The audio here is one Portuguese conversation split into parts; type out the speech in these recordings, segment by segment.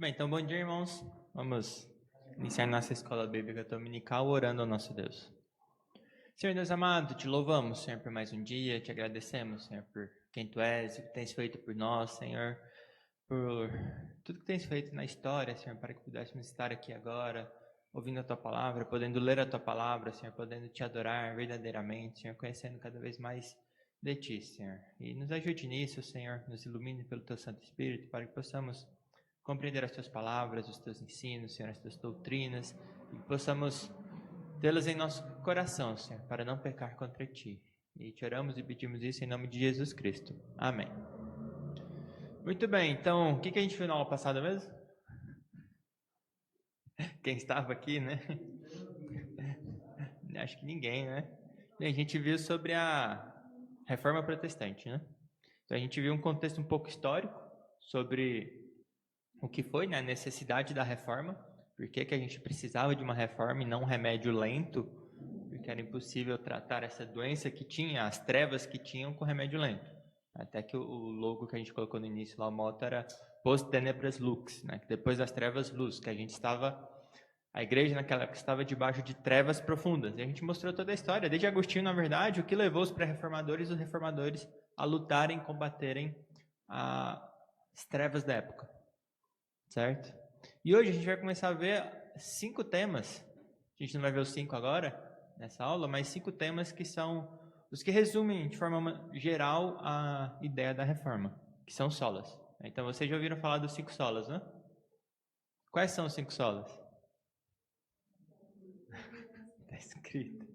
Bem, então bom dia, irmãos. Vamos iniciar nossa escola bíblica dominical orando ao nosso Deus. Senhor Deus amado, te louvamos, Senhor, por mais um dia, te agradecemos, Senhor, por quem tu és, o que tens feito por nós, Senhor, por tudo que tens feito na história, Senhor, para que pudéssemos estar aqui agora, ouvindo a tua palavra, podendo ler a tua palavra, Senhor, podendo te adorar verdadeiramente, Senhor, conhecendo cada vez mais de ti, Senhor. E nos ajude nisso, Senhor, nos ilumine pelo teu Santo Espírito, para que possamos compreender as tuas palavras, os teus ensinos, Senhor, as tuas doutrinas, e que possamos tê-las em nosso coração, Senhor, para não pecar contra ti. E te oramos e pedimos isso em nome de Jesus Cristo. Amém. Muito bem, então, o que a gente viu na aula passada mesmo? Quem estava aqui, né? Acho que ninguém, né? A gente viu sobre a Reforma Protestante, né? Então, a gente viu um contexto um pouco histórico sobre o que foi, né, a necessidade da reforma, por que a gente precisava de uma reforma e não um remédio lento, porque era impossível tratar essa doença que tinha, as trevas que tinham com remédio lento. Até que o logo que a gente colocou no início lá, o moto era Post Tenebras Lux, né, que depois das trevas luz, que a igreja naquela época estava debaixo de trevas profundas. E a gente mostrou toda a história, desde Agostinho, na verdade, o que levou os pré-reformadores e os reformadores a lutarem, combaterem as trevas da época. Certo? E hoje a gente vai começar a ver 5 temas. A gente não vai ver os 5 agora, nessa aula, mas 5 temas que são os que resumem de forma geral a ideia da reforma, que são solas. Então vocês já ouviram falar dos 5 solas, né? Quais são os 5 solas? Está escrito.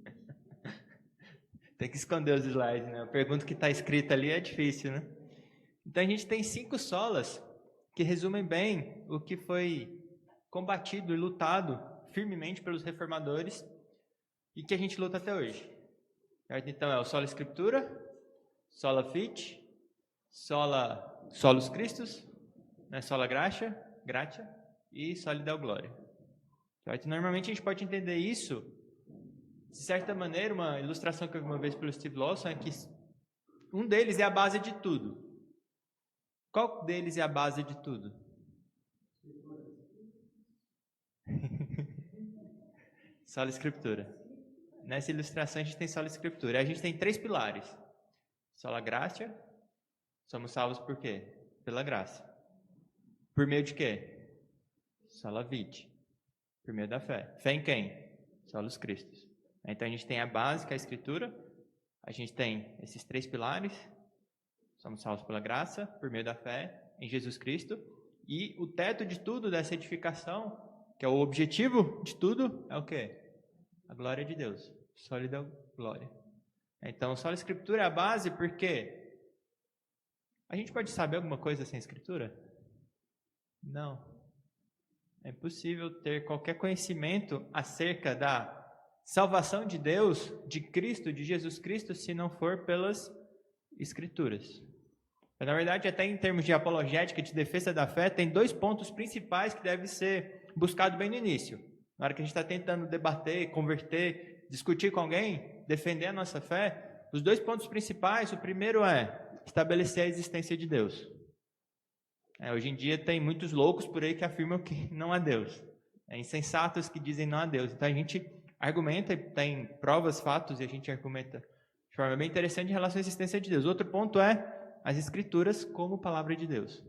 Tem que esconder os slides, né? Eu pergunto o que está escrito ali, é difícil, né? Então a gente tem 5 solas que resumem bem o que foi combatido e lutado firmemente pelos reformadores e que a gente luta até hoje. Certo? Então é o sola Escritura, sola Fide, solus Christus, né? Sola Gratia e sola Deo Gloria. Certo? Normalmente a gente pode entender isso, de certa maneira, uma ilustração que eu vi uma vez pelo Steve Lawson é que um deles é a base de tudo. Qual deles é a base de tudo? Sola Escritura. Nessa ilustração a gente tem sola Escritura. A gente tem 3 pilares. Sola Gratia. Somos salvos por quê? Pela graça. Por meio de quê? Sola Vide. Por meio da fé. Fé em quem? Solus Christus. Então a gente tem a base, que é a Escritura. A gente tem esses 3 pilares. Somos salvos pela graça, por meio da fé em Jesus Cristo. E o teto de tudo dessa edificação, que é o objetivo de tudo, é o quê? A glória de Deus. Sólida glória. Então, só a Escritura é a base, porque a gente pode saber alguma coisa sem Escritura? Não. É impossível ter qualquer conhecimento acerca da salvação de Deus, de Cristo, de Jesus Cristo, se não for pelas Escrituras. Na verdade, até em termos de apologética, de defesa da fé, tem 2 pontos principais que devem ser buscados bem no início. Na hora que a gente está tentando debater, converter, discutir com alguém, defender a nossa fé, os 2 pontos principais, o primeiro é estabelecer a existência de Deus. Hoje em dia tem muitos loucos por aí que afirmam que não há Deus. Insensatos que dizem não há Deus. Então a gente argumenta, tem provas, fatos, e a gente argumenta de forma bem interessante em relação à existência de Deus. Outro ponto é as Escrituras como palavra de Deus.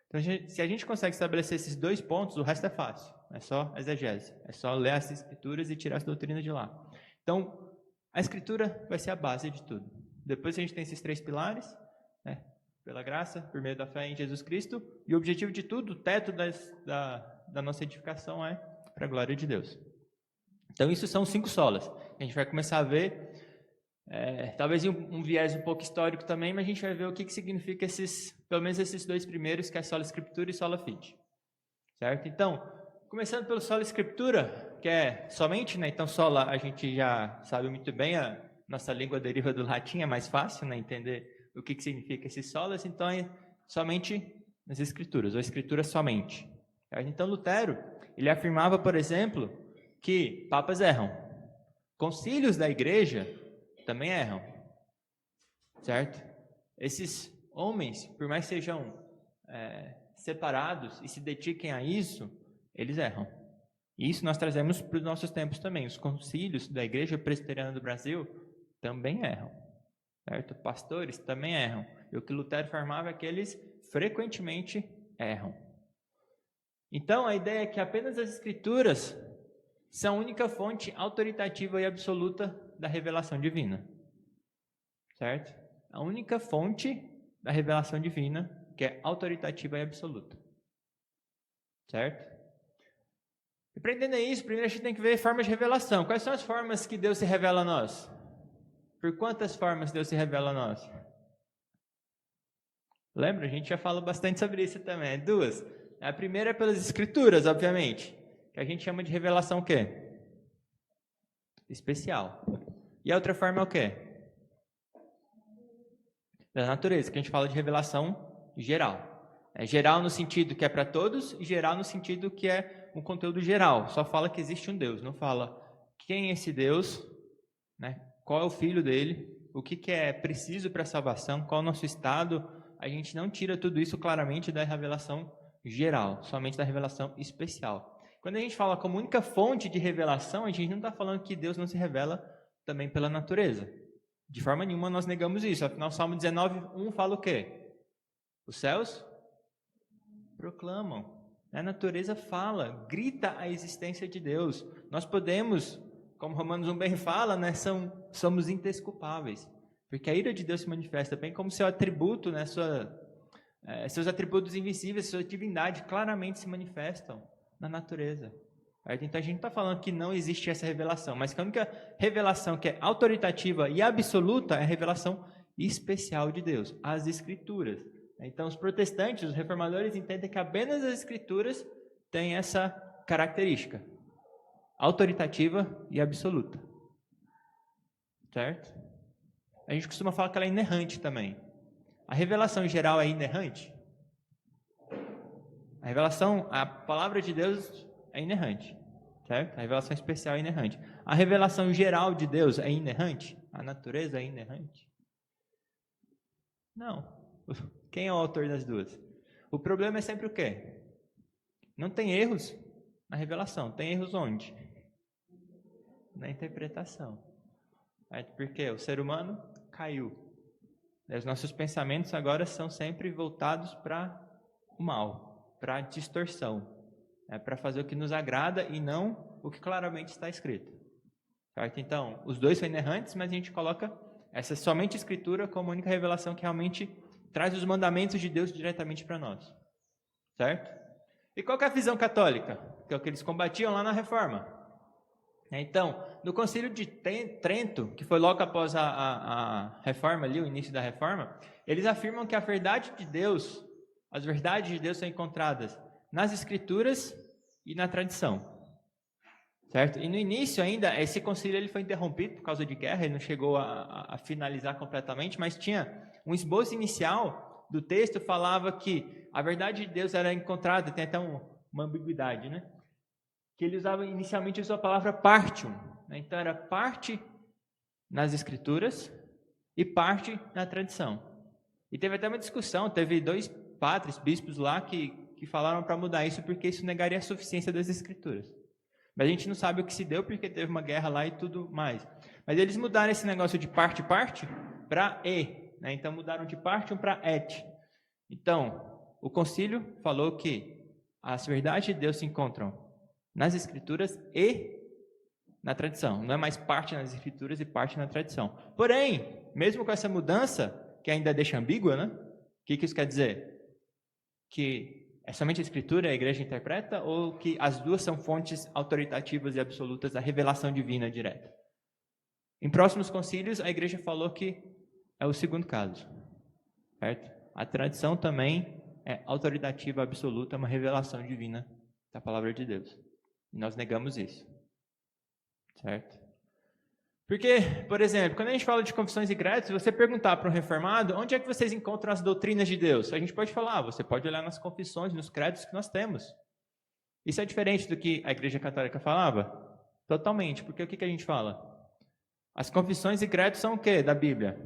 Então, se a gente consegue estabelecer esses 2 pontos, o resto é fácil. É só exegese. É só ler as Escrituras e tirar as doutrinas de lá. Então, a Escritura vai ser a base de tudo. Depois a gente tem esses 3 pilares, né? Pela graça, por meio da fé em Jesus Cristo. E o objetivo de tudo, o teto da nossa edificação é para a glória de Deus. Então, isso são 5 solas. A gente vai começar a ver... talvez um viés um pouco histórico também, mas a gente vai ver o que significa pelo menos esses 2 primeiros, que é sola Escritura e sola Fide. Certo? Então, começando pelo sola Escritura, que é somente, né? Então, sola a gente já sabe muito bem, a nossa língua deriva do latim, é mais fácil, né? Entender o que significa esses solas, então é somente nas Escrituras, ou Escritura somente. Certo? Então, Lutero, ele afirmava, por exemplo, que papas erram, concílios da igreja também erram, certo? Esses homens, por mais que sejam separados e se dediquem a isso, eles erram. E isso nós trazemos para os nossos tempos também. Os concílios da Igreja Presbiteriana do Brasil também erram. Certo? Pastores também erram. E o que Lutero afirmava é que eles frequentemente erram. Então, a ideia é que apenas as Escrituras são a única fonte autoritativa e absoluta da revelação divina. Certo? A única fonte da revelação divina que é autoritativa e absoluta. Certo? E para entender isso, primeiro a gente tem que ver formas de revelação. Quais são as formas que Deus se revela a nós? Por quantas formas Deus se revela a nós? Lembra? A gente já falou bastante sobre isso também. 2. A primeira é pelas Escrituras, obviamente. Que a gente chama de revelação o quê? Especial. E a outra forma é o quê? Da natureza, que a gente fala de revelação geral. É geral no sentido que é para todos e geral no sentido que é um conteúdo geral. Só fala que existe um Deus, não fala quem é esse Deus, né? Qual é o filho dele, o que é preciso para a salvação, qual é o nosso estado. A gente não tira tudo isso claramente da revelação geral, somente da revelação especial. Quando a gente fala como única fonte de revelação, a gente não está falando que Deus não se revela também pela natureza. De forma nenhuma nós negamos isso. Afinal, Salmo 19:1 fala o quê? Os céus proclamam. A natureza fala, grita a existência de Deus. Nós podemos, como Romanos 1 bem fala, né, somos indesculpáveis. Porque a ira de Deus se manifesta bem como seu atributo, né, seus atributos invisíveis, sua divindade claramente se manifestam na natureza. Então a gente não está falando que não existe essa revelação, mas que a única revelação que é autoritativa e absoluta é a revelação especial de Deus, as Escrituras. Então os protestantes, os reformadores, entendem que apenas as Escrituras têm essa característica, autoritativa e absoluta. Certo? A gente costuma falar que ela é inerrante também. A revelação em geral é inerrante? A palavra de Deus é inerrante, certo? A revelação especial é inerrante. A revelação geral de Deus é inerrante? A natureza é inerrante? Não. Quem é o autor das duas? O problema é sempre o quê? Não tem erros na revelação. Tem erros onde? Na interpretação. Porque o ser humano caiu. Os nossos pensamentos agora são sempre voltados para o mal, para a distorção. Para fazer o que nos agrada e não o que claramente está escrito. Certo? Então, os dois são inerrantes, mas a gente coloca essa somente Escritura como a única revelação que realmente traz os mandamentos de Deus diretamente para nós. Certo? E qual que é a visão católica? Que é o que eles combatiam lá na Reforma. Então, no Concílio de Trento, que foi logo após a Reforma ali, o início da Reforma, eles afirmam que a verdade de Deus, as verdades de Deus são encontradas nas Escrituras e na tradição. Certo? E no início ainda, esse concílio ele foi interrompido por causa de guerra, ele não chegou a finalizar completamente, mas tinha um esboço inicial do texto, falava que a verdade de Deus era encontrada, tem até uma ambiguidade, né? Que ele inicialmente usou a palavra partium, né? Então era parte nas Escrituras e parte na tradição. E teve até uma discussão, teve 2 padres, bispos lá que falaram para mudar isso porque isso negaria a suficiência das Escrituras. Mas a gente não sabe o que se deu porque teve uma guerra lá e tudo mais. Mas eles mudaram esse negócio de parte para e, né? Então mudaram de partium para et. Então, o concílio falou que as verdades de Deus se encontram nas Escrituras e na tradição. Não é mais parte nas Escrituras e parte na tradição. Porém, mesmo com essa mudança, que ainda deixa ambígua, né? O que isso quer dizer? Que é somente a Escritura, a igreja interpreta, ou que as duas são fontes autoritativas e absolutas da revelação divina direta? Em próximos concílios, a igreja falou que é o segundo caso. Certo? A tradição também é autoritativa absoluta, uma revelação divina da palavra de Deus. E nós negamos isso. Certo? Porque, por exemplo, quando a gente fala de confissões e credos, se você perguntar para um reformado, onde é que vocês encontram as doutrinas de Deus? A gente pode falar, você pode olhar nas confissões, nos credos que nós temos. Isso é diferente do que a Igreja Católica falava? Totalmente, porque o que a gente fala? As confissões e credos são o quê da Bíblia?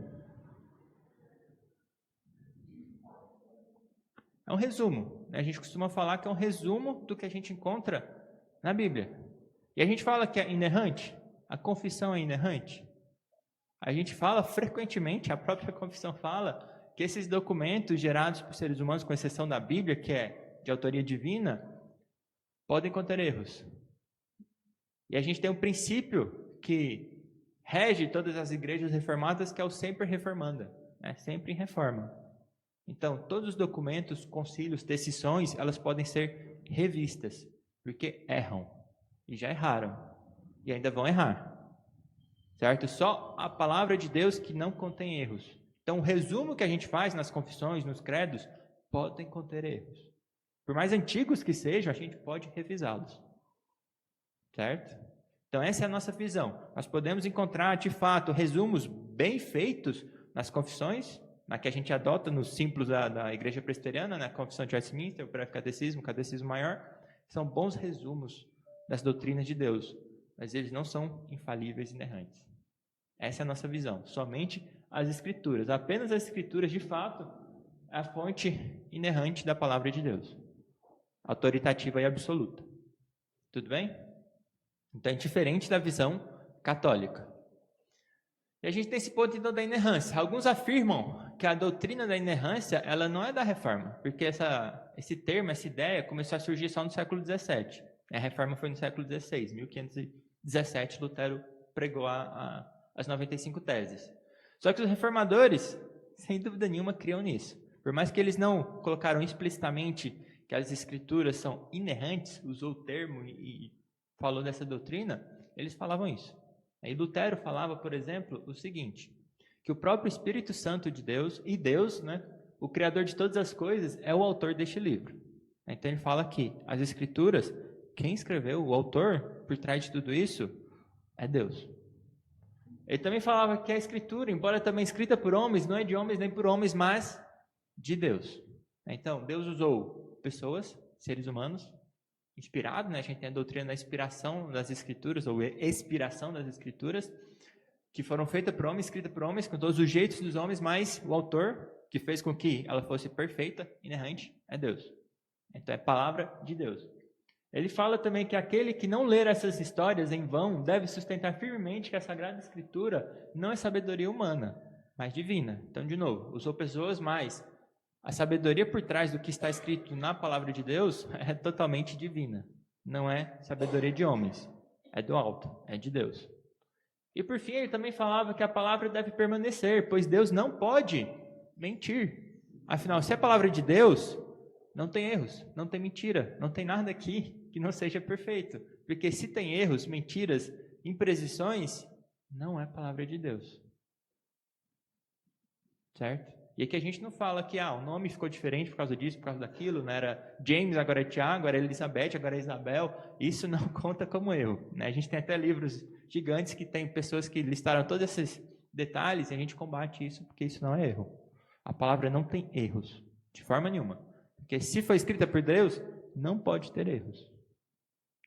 É um resumo. A gente costuma falar que é um resumo do que a gente encontra na Bíblia. E a gente fala que é inerrante. A confissão é inerrante. A gente fala frequentemente, a própria confissão fala, que esses documentos gerados por seres humanos, com exceção da Bíblia, que é de autoria divina, podem conter erros. E a gente tem um princípio que rege todas as igrejas reformadas, que é o sempre reformanda, né? Sempre em reforma. Então, todos os documentos, concílios, decisões, elas podem ser revistas, porque erram. E já erraram. E ainda vão errar. Certo? Só a palavra de Deus que não contém erros. Então, o resumo que a gente faz nas confissões, nos credos, podem conter erros. Por mais antigos que sejam, a gente pode revisá-los. Certo? Então, essa é a nossa visão. Nós podemos encontrar, de fato, resumos bem feitos nas confissões, na que a gente adota nos símbolos da Igreja Presbiteriana, na Confissão de Westminster, o Breve Catecismo, o Catecismo Maior. São bons resumos das doutrinas de Deus, mas eles não são infalíveis e inerrantes. Essa é a nossa visão. Somente as Escrituras. Apenas as Escrituras, de fato, é a fonte inerrante da palavra de Deus. Autoritativa e absoluta. Tudo bem? Então, é diferente da visão católica. E a gente tem esse ponto, então, da inerrância. Alguns afirmam que a doutrina da inerrância, ela não é da Reforma, porque esse termo, essa ideia, começou a surgir só no século XVII. A Reforma foi no século XVI, 1517, Lutero pregou as 95 teses. Só que os reformadores, sem dúvida nenhuma, criam nisso. Por mais que eles não colocaram explicitamente que as escrituras são inerrantes, usou o termo e falou dessa doutrina, eles falavam isso. Aí Lutero falava, por exemplo, o seguinte, que o próprio Espírito Santo de Deus, e Deus, né, o Criador de todas as coisas, é o autor deste livro. Então ele fala que as escrituras, quem escreveu, o autor por trás de tudo isso, é Deus. Ele também falava que a escritura, embora também escrita por homens, não é de homens nem por homens, mas de Deus. Então, Deus usou pessoas, seres humanos, inspirado, né? A gente tem a doutrina da inspiração das escrituras, ou expiração das escrituras, que foram feitas por homens, escritas por homens, com todos os jeitos dos homens, mas o autor, que fez com que ela fosse perfeita, inerrante, é Deus. Então, é palavra de Deus. Ele fala também que aquele que não ler essas histórias em vão deve sustentar firmemente que a Sagrada Escritura não é sabedoria humana, mas divina. Então, de novo, usou pessoas, mas a sabedoria por trás do que está escrito na palavra de Deus é totalmente divina. Não é sabedoria de homens, é do alto, é de Deus. E por fim, ele também falava que a palavra deve permanecer, pois Deus não pode mentir. Afinal, se é a palavra de Deus, não tem erros, não tem mentira, não tem nada aqui que não seja perfeito. Porque se tem erros, mentiras, imprecisões, não é palavra de Deus. Certo? E aqui a gente não fala que o nome ficou diferente por causa disso, por causa daquilo, não era James, agora é Tiago, era Elizabeth, agora é Isabel. Isso não conta como erro. Né? A gente tem até livros gigantes que tem pessoas que listaram todos esses detalhes e a gente combate isso porque isso não é erro. A palavra não tem erros, de forma nenhuma. Porque se foi escrita por Deus, não pode ter erros.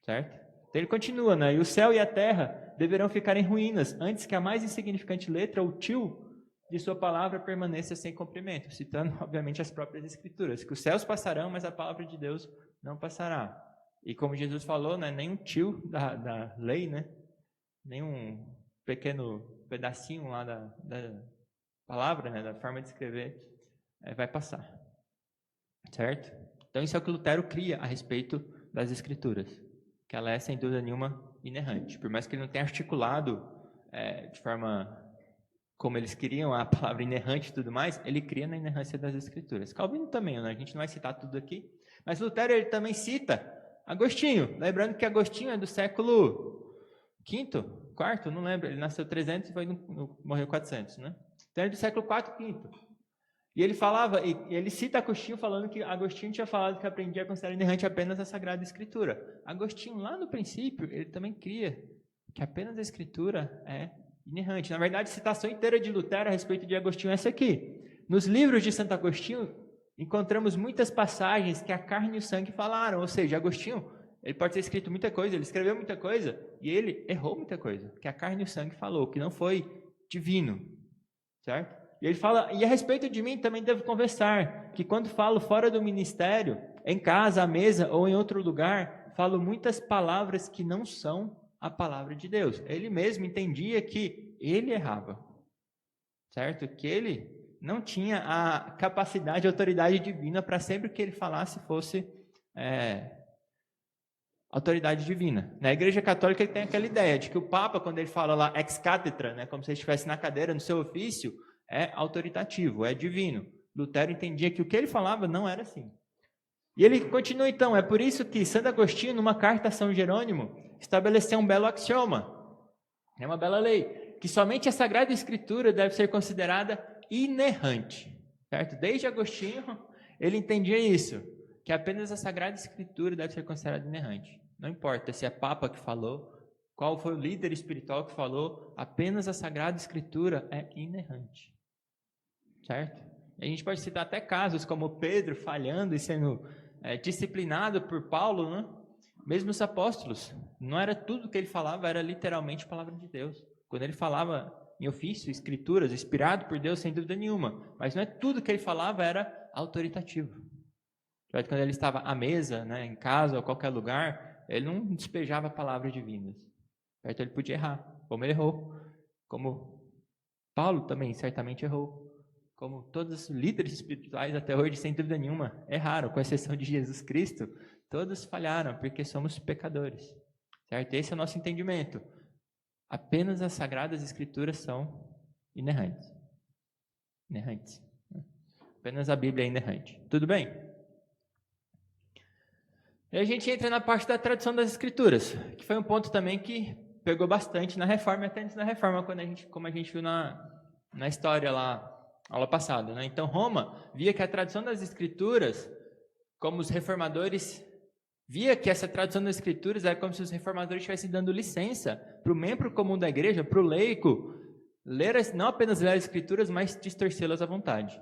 Certo? Então ele continua, né? E o céu e a terra deverão ficar em ruínas, antes que a mais insignificante letra, ou tio, de sua palavra permaneça sem cumprimento. Citando, obviamente, as próprias escrituras. Que os céus passarão, mas a palavra de Deus não passará. E como Jesus falou, né? Nem um tio da lei, né? Nem um pequeno pedacinho lá da palavra, né? Da forma de escrever, vai passar. Certo? Então isso é o que Lutero cria a respeito das escrituras, que ela é sem dúvida nenhuma inerrante, por mais que ele não tenha articulado de forma como eles queriam a palavra inerrante e tudo mais, ele cria na inerrância das escrituras. Calvino também, né? A gente não vai citar tudo aqui, mas Lutero ele também cita Agostinho, lembrando que Agostinho é do século V, IV, não lembro, ele nasceu 300 e morreu 400, né? Então ele é do século IV, V. E ele falava, ele cita Agostinho falando que Agostinho tinha falado que aprendia a considerar inerrante apenas a Sagrada Escritura. Agostinho, lá no princípio, ele também cria que apenas a Escritura é inerrante. Na verdade, a citação inteira de Lutero a respeito de Agostinho é essa aqui. Nos livros de Santo Agostinho, encontramos muitas passagens que a carne e o sangue falaram. Ou seja, Agostinho, ele pode ter escrito muita coisa, ele escreveu muita coisa, e ele errou muita coisa, que a carne e o sangue falou, que não foi divino. Certo? E ele fala, e a respeito de mim também devo confessar, que quando falo fora do ministério, em casa, à mesa ou em outro lugar, falo muitas palavras que não são a palavra de Deus. Ele mesmo entendia que ele errava, certo? Que ele não tinha a capacidade, a autoridade divina para sempre que ele falasse fosse autoridade divina. Na Igreja Católica ele tem aquela ideia de que o Papa, quando ele fala lá ex cathedra, né, como se ele estivesse na cadeira, no seu ofício, é autoritativo, é divino. Lutero entendia que o que ele falava não era assim. E ele continua então, é por isso que Santo Agostinho, numa carta a São Jerônimo, estabeleceu um belo axioma, é uma bela lei, que somente a Sagrada Escritura deve ser considerada inerrante, certo? Desde Agostinho, ele entendia isso, que apenas a Sagrada Escritura deve ser considerada inerrante. Não importa se é Papa que falou, qual foi o líder espiritual que falou, apenas a Sagrada Escritura é inerrante, certo? A gente pode citar até casos como Pedro falhando e sendo disciplinado por Paulo, né? Mesmo os apóstolos, não era tudo que ele falava, era literalmente a palavra de Deus. Quando ele falava em ofício, escrituras, inspirado por Deus, sem dúvida nenhuma, mas não é tudo que ele falava era autoritativo. Quando ele estava à mesa, né, em casa ou qualquer lugar, ele não despejava palavras divinas. Certo? Ele podia errar, como ele errou, como Paulo também certamente errou. Como todos os líderes espirituais até hoje, sem dúvida nenhuma, erraram, com exceção de Jesus Cristo, todos falharam, porque somos pecadores, certo? Esse é o nosso entendimento. Apenas as Sagradas Escrituras são inerrantes. Inerrantes. Apenas a Bíblia é inerrante. Tudo bem? E a gente entra na parte da tradução das Escrituras, que foi um ponto também que pegou bastante na Reforma, até antes da Reforma, como a gente viu na história lá, aula passada, né? Então, Roma via que a tradução das Escrituras, como os reformadores, via que essa tradução das Escrituras era como se os reformadores estivessem dando licença para o membro comum da igreja, para o leigo, não apenas ler as Escrituras, mas distorcê-las à vontade.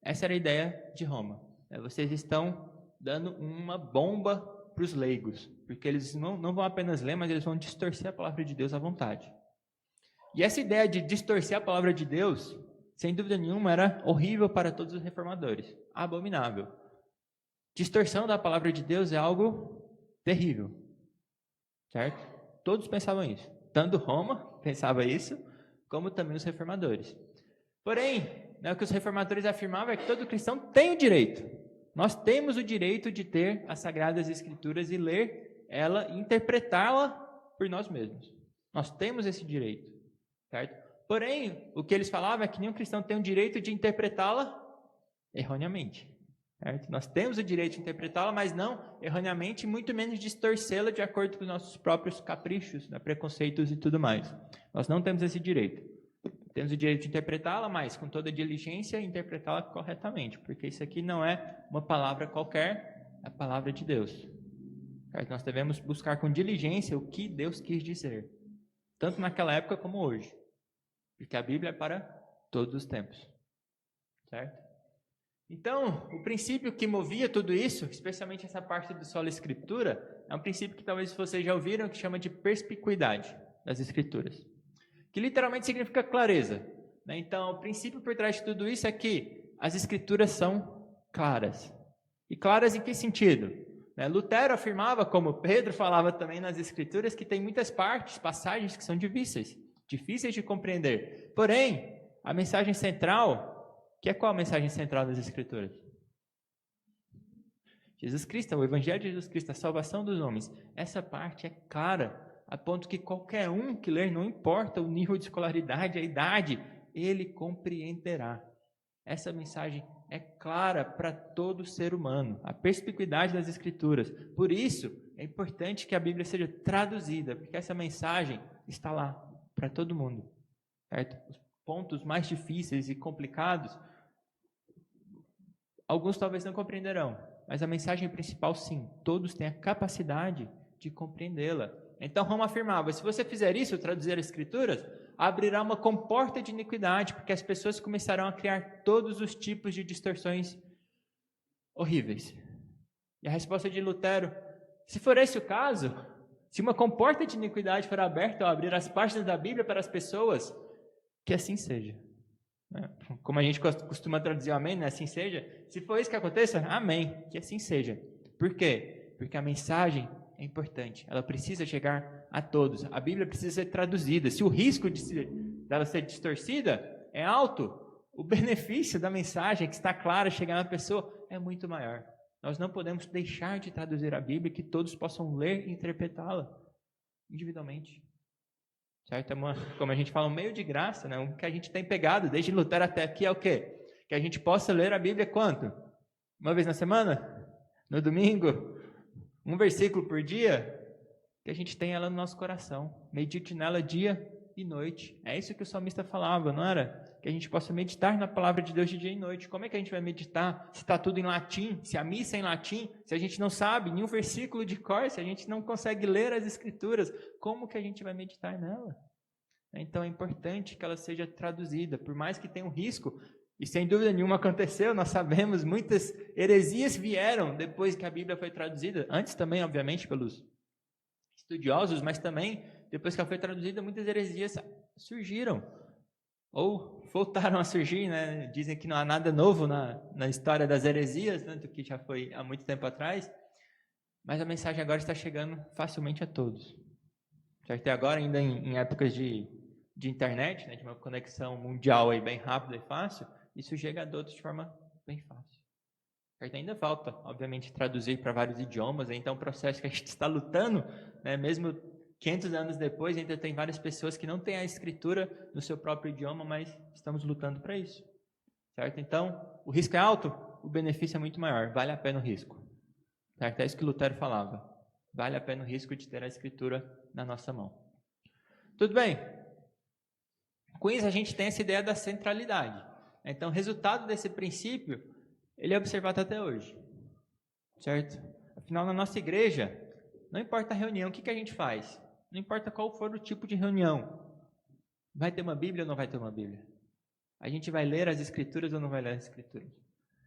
Essa era a ideia de Roma. Vocês estão dando uma bomba para os leigos, porque eles não vão apenas ler, mas eles vão distorcer a palavra de Deus à vontade. E essa ideia de distorcer a palavra de Deus, sem dúvida nenhuma, era horrível para todos os reformadores. Abominável. Distorção da palavra de Deus é algo terrível. Certo? Todos pensavam isso. Tanto Roma pensava isso, como também os reformadores. Porém, o que os reformadores afirmavam é que todo cristão tem o direito. Nós temos o direito de ter as Sagradas Escrituras e ler ela e interpretá-la por nós mesmos. Nós temos esse direito. Certo? Porém, o que eles falavam é que nenhum cristão tem o direito de interpretá-la erroneamente. Certo? Nós temos o direito de interpretá-la, mas não erroneamente, muito menos distorcê-la de acordo com os nossos próprios caprichos, preconceitos e tudo mais. Nós não temos esse direito. Temos o direito de interpretá-la, mas com toda diligência, interpretá-la corretamente, porque isso aqui não é uma palavra qualquer, é a palavra de Deus. Certo? Nós devemos buscar com diligência o que Deus quis dizer, tanto naquela época como hoje. Porque a Bíblia é para todos os tempos. Certo? Então, o princípio que movia tudo isso, especialmente essa parte do Sola Escritura, é um princípio que talvez vocês já ouviram, que chama de perspicuidade das Escrituras. Que literalmente significa clareza. Então, o princípio por trás de tudo isso é que as Escrituras são claras. E claras em que sentido? Lutero afirmava, como Pedro falava também nas Escrituras, que tem muitas partes, passagens que são difíceis de compreender. Porém, a mensagem central, que é qual a mensagem central das Escrituras? Jesus Cristo, o Evangelho de Jesus Cristo, a salvação dos homens. Essa parte é clara, a ponto que qualquer um que ler, não importa o nível de escolaridade, a idade, ele compreenderá. Essa mensagem é clara para todo ser humano, a perspicuidade das Escrituras. Por isso, é importante que a Bíblia seja traduzida, porque essa mensagem está lá para todo mundo, certo? Os pontos mais difíceis e complicados, alguns talvez não compreenderão, mas a mensagem principal, sim, todos têm a capacidade de compreendê-la. Então, Roma afirmava, se você fizer isso, traduzir as Escrituras, abrirá uma comporta de iniquidade, porque as pessoas começarão a criar todos os tipos de distorções horríveis. E a resposta de Lutero, se for esse o caso, se uma comporta de iniquidade for aberta ao abrir as páginas da Bíblia para as pessoas, que assim seja. Como a gente costuma traduzir o amém, né? Assim seja. Se for isso que aconteça, amém, que assim seja. Por quê? Porque a mensagem é importante, ela precisa chegar a todos. A Bíblia precisa ser traduzida. Se o risco dela ser distorcida é alto, o benefício da mensagem que está clara chegar na pessoa é muito maior. Nós não podemos deixar de traduzir a Bíblia, que todos possam ler e interpretá-la individualmente. Certo? Como a gente fala, um meio de graça, né? O que a gente tem pegado desde Lutero até aqui é o quê? Que a gente possa ler a Bíblia quanto? Uma vez na semana? No domingo? Um versículo por dia? Que a gente tenha ela no nosso coração. Medite nela dia e noite. É isso que o salmista falava, não era? Que a gente possa meditar na palavra de Deus de dia e noite. Como é que a gente vai meditar se está tudo em latim? Se a missa é em latim? Se a gente não sabe nenhum versículo de cor? Se a gente não consegue ler as escrituras? Como que a gente vai meditar nela? Então é importante que ela seja traduzida. Por mais que tenha um risco, e sem dúvida nenhuma aconteceu, nós sabemos, muitas heresias vieram depois que a Bíblia foi traduzida. Antes também, obviamente, pelos estudiosos, mas também, depois que ela foi traduzida, muitas heresias surgiram. Ou voltaram a surgir, né? Dizem que não há nada novo na história das heresias, tanto que já foi há muito tempo atrás. Mas a mensagem agora está chegando facilmente a todos. Certo? E agora, ainda em épocas de internet, né, de uma conexão mundial aí bem rápida e fácil, isso chega a todos de forma bem fácil. Certo? Ainda falta, obviamente, traduzir para vários idiomas, então é um processo que a gente está lutando, né, mesmo 500 anos depois, ainda tem várias pessoas que não têm a escritura no seu próprio idioma, mas estamos lutando para isso. Certo? Então, o risco é alto, o benefício é muito maior, vale a pena o risco. Certo? É isso que Lutero falava. Vale a pena o risco de ter a escritura na nossa mão. Tudo bem? Com isso, a gente tem essa ideia da centralidade. Então, o resultado desse princípio, ele é observado até hoje. Certo? Afinal, na nossa igreja, não importa a reunião, o que a gente faz? Não importa qual for o tipo de reunião. Vai ter uma Bíblia ou não vai ter uma Bíblia? A gente vai ler as Escrituras ou não vai ler as Escrituras?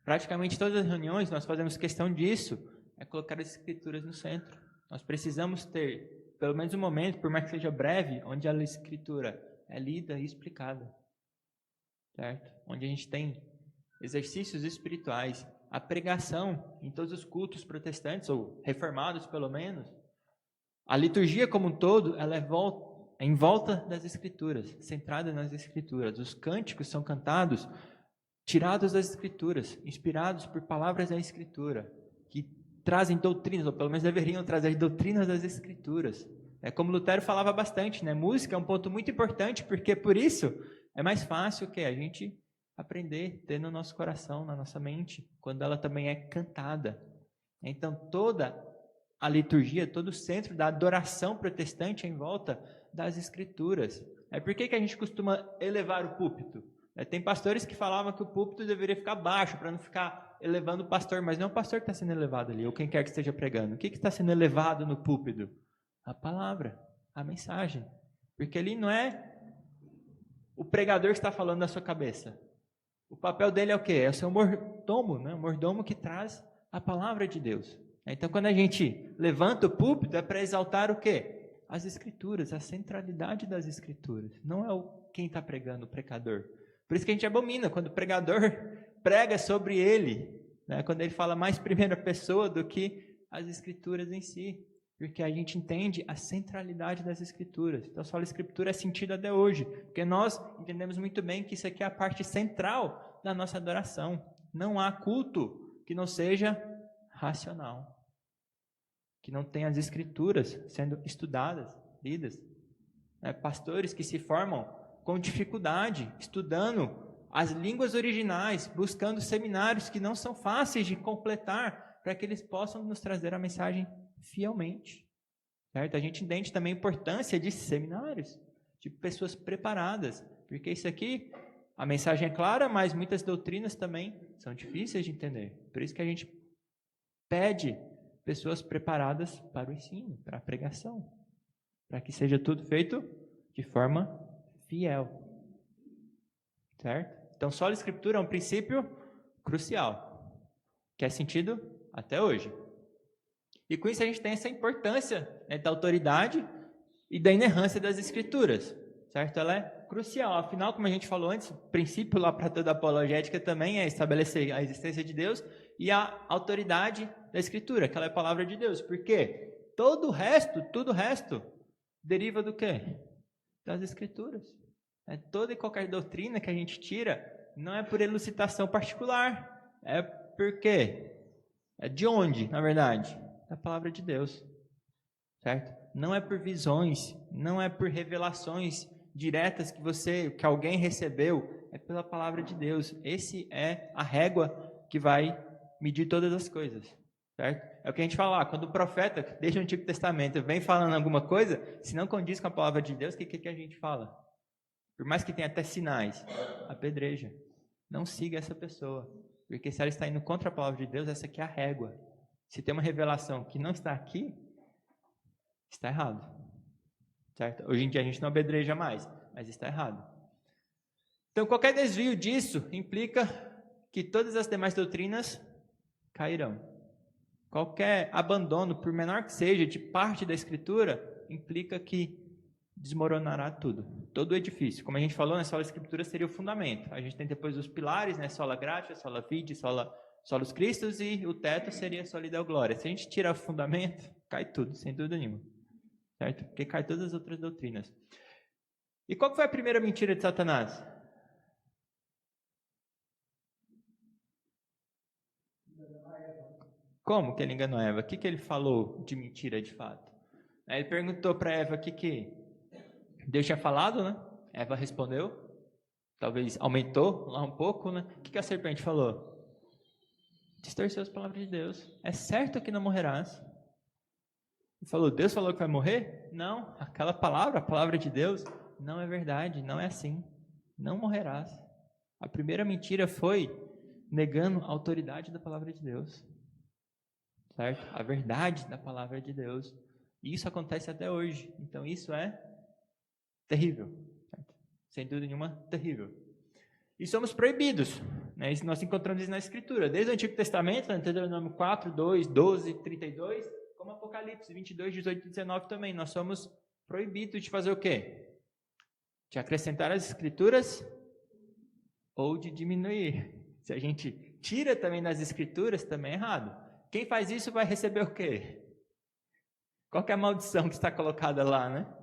Praticamente todas as reuniões nós fazemos questão disso, é colocar as Escrituras no centro. Nós precisamos ter, pelo menos um momento, por mais que seja breve, onde a Escritura é lida e explicada. Certo? Onde a gente tem exercícios espirituais, a pregação em todos os cultos protestantes, ou reformados pelo menos. A liturgia como um todo, ela é em volta das Escrituras, centrada nas Escrituras. Os cânticos são cantados tirados das Escrituras, inspirados por palavras da Escritura, que trazem doutrinas, ou pelo menos deveriam trazer doutrinas das Escrituras. Como Lutero falava bastante, né? Música é um ponto muito importante, porque por isso é mais fácil que a gente aprender, ter no nosso coração, na nossa mente, quando ela também é cantada. Então toda a liturgia, todo o centro da adoração protestante é em volta das Escrituras. Por que a gente costuma elevar o púlpito? Tem pastores que falavam que o púlpito deveria ficar baixo, para não ficar elevando o pastor, mas não é o pastor que está sendo elevado ali, ou quem quer que esteja pregando. O que está sendo elevado no púlpito? A palavra, a mensagem. Porque ali não é o pregador que está falando na sua cabeça. O papel dele é o quê? É o seu mordomo, né? O mordomo que traz a palavra de Deus. Então, quando a gente levanta o púlpito, é para exaltar o quê? As Escrituras, a centralidade das Escrituras. Não é quem está pregando, o pregador. Por isso que a gente abomina quando o pregador prega sobre ele, né? Quando ele fala mais primeira pessoa do que as Escrituras em si. Porque a gente entende a centralidade das Escrituras. Então, só a Escritura é sentido até hoje. Porque nós entendemos muito bem que isso aqui é a parte central da nossa adoração. Não há culto que não seja racional. Que não tenha as Escrituras sendo estudadas, lidas. Pastores que se formam com dificuldade, estudando as línguas originais, buscando seminários que não são fáceis de completar, para que eles possam nos trazer a mensagem fielmente. Certo? A gente entende também a importância de seminários, de pessoas preparadas, porque isso aqui, a mensagem é clara, mas muitas doutrinas também são difíceis de entender. Por isso que a gente pede pessoas preparadas para o ensino, para a pregação, para que seja tudo feito de forma fiel. Certo? Então, sola Escritura é um princípio crucial, que é sentido até hoje. E com isso a gente tem essa importância, né, da autoridade e da inerrância das Escrituras. certo? Ela é crucial. Afinal, como a gente falou antes, o princípio lá para toda apologética também é estabelecer a existência de Deus e a autoridade da Escritura, que ela é a palavra de Deus. Por quê? Tudo o resto, deriva do quê? Das Escrituras. Toda e qualquer doutrina que a gente tira não é por elucidação particular. É por quê? É de onde, na verdade? Da palavra de Deus. Certo? Não é por visões, não é por revelações diretas que alguém recebeu, é pela palavra de Deus. Esse é a régua que vai medir todas as coisas. Certo? É o que a gente fala lá, quando o profeta, desde o Antigo Testamento, vem falando alguma coisa, se não condiz com a palavra de Deus, o que a gente fala? Por mais que tenha até sinais, apedreja. Não siga essa pessoa, porque se ela está indo contra a palavra de Deus, essa aqui é a régua. Se tem uma revelação que não está aqui, está errado. Certo? Hoje em dia a gente não apedreja mais, mas está errado. Então, qualquer desvio disso implica que todas as demais doutrinas cairão. Qualquer abandono, por menor que seja, de parte da Escritura, implica que desmoronará tudo. Todo o edifício. Como a gente falou, sola Escritura seria o fundamento. A gente tem depois os pilares, sola gratia, sola fide, solus Christus, e o teto seria sola Deo Gloria. Se a gente tirar o fundamento, cai tudo, sem dúvida nenhuma. Certo? Porque cai todas as outras doutrinas. E qual foi a primeira mentira de Satanás? Como que ele enganou a Eva? O que ele falou de mentira de fato? Ele perguntou para Eva o que Deus tinha falado, né? Eva respondeu. Talvez aumentou lá um pouco, né? O que a serpente falou? Distorceu as palavras de Deus. É certo que não morrerás. Ele falou, Deus falou que vai morrer? Não, aquela palavra, a palavra de Deus, não é verdade, não é assim. Não morrerás. A primeira mentira foi negando a autoridade da palavra de Deus. Certo? A verdade da palavra de Deus. E isso acontece até hoje. Então isso é terrível. Certo? Sem dúvida nenhuma, terrível. E somos proibidos. Né? Isso nós encontramos isso na Escritura. Desde o Antigo Testamento, no Deuteronômio 4, 2, 12, 32, como Apocalipse 22, 18 e 19 também. Nós somos proibidos de fazer o quê? De acrescentar as Escrituras ou de diminuir. Se a gente tira também das Escrituras, também é errado. Quem faz isso vai receber o quê? Qual que é a maldição que está colocada lá, né?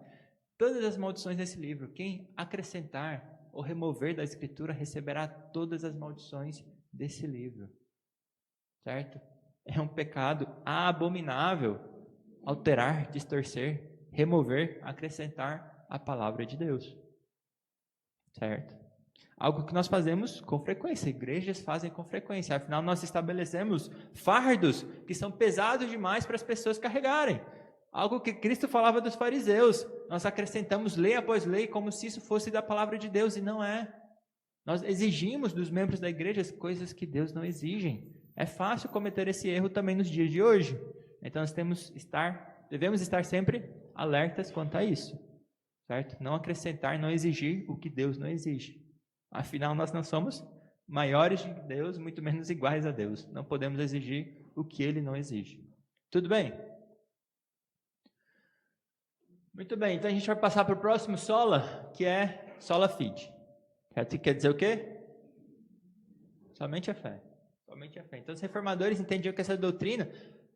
Todas as maldições desse livro. Quem acrescentar ou remover da Escritura receberá todas as maldições desse livro. Certo? É um pecado abominável alterar, distorcer, remover, acrescentar a palavra de Deus. Certo? Algo que nós fazemos com frequência, igrejas fazem com frequência. Afinal, nós estabelecemos fardos que são pesados demais para as pessoas carregarem. Algo que Cristo falava dos fariseus. Nós acrescentamos lei após lei como se isso fosse da palavra de Deus, e não é. Nós exigimos dos membros da igreja coisas que Deus não exige. É fácil cometer esse erro também nos dias de hoje. Então, nós devemos estar sempre alertas quanto a isso. Certo? Não acrescentar, não exigir o que Deus não exige. Afinal, nós não somos maiores de Deus, muito menos iguais a Deus. Não podemos exigir o que Ele não exige. Tudo bem? Muito bem, então a gente vai passar para o próximo sola, que é sola fide. Quer dizer o quê? Somente a fé. Somente a fé. Então os reformadores entendiam que essa doutrina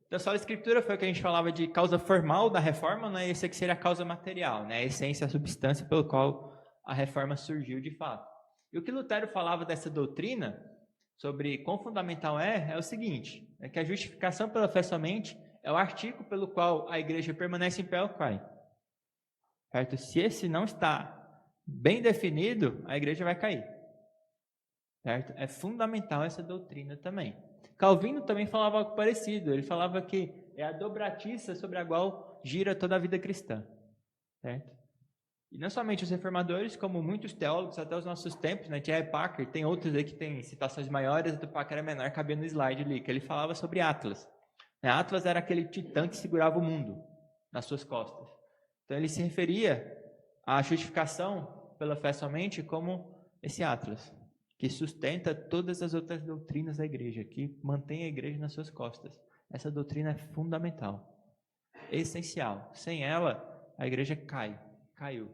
da sola escritura foi o que a gente falava de causa formal da reforma, né? Esse aqui seria a causa material, né? A essência, a substância pelo qual a reforma surgiu de fato. E o que Lutero falava dessa doutrina, sobre quão fundamental é o seguinte, é que a justificação pela fé somente é o artigo pelo qual a igreja permanece em pé ou cai. Certo? Se esse não está bem definido, a igreja vai cair. Certo? É fundamental essa doutrina também. Calvino também falava algo parecido, ele falava que é a dobratiça sobre a qual gira toda a vida cristã. Certo? E não somente os reformadores, como muitos teólogos, até os nossos tempos, né? T.R. Packer, tem outros aí que tem citações maiores, do Packer é menor, cabia no slide ali, que ele falava sobre Atlas. Atlas era aquele titã que segurava o mundo nas suas costas. Então ele se referia à justificação pela fé somente como esse Atlas, que sustenta todas as outras doutrinas da igreja, que mantém a igreja nas suas costas. Essa doutrina é fundamental, essencial. Sem ela, a igreja caiu.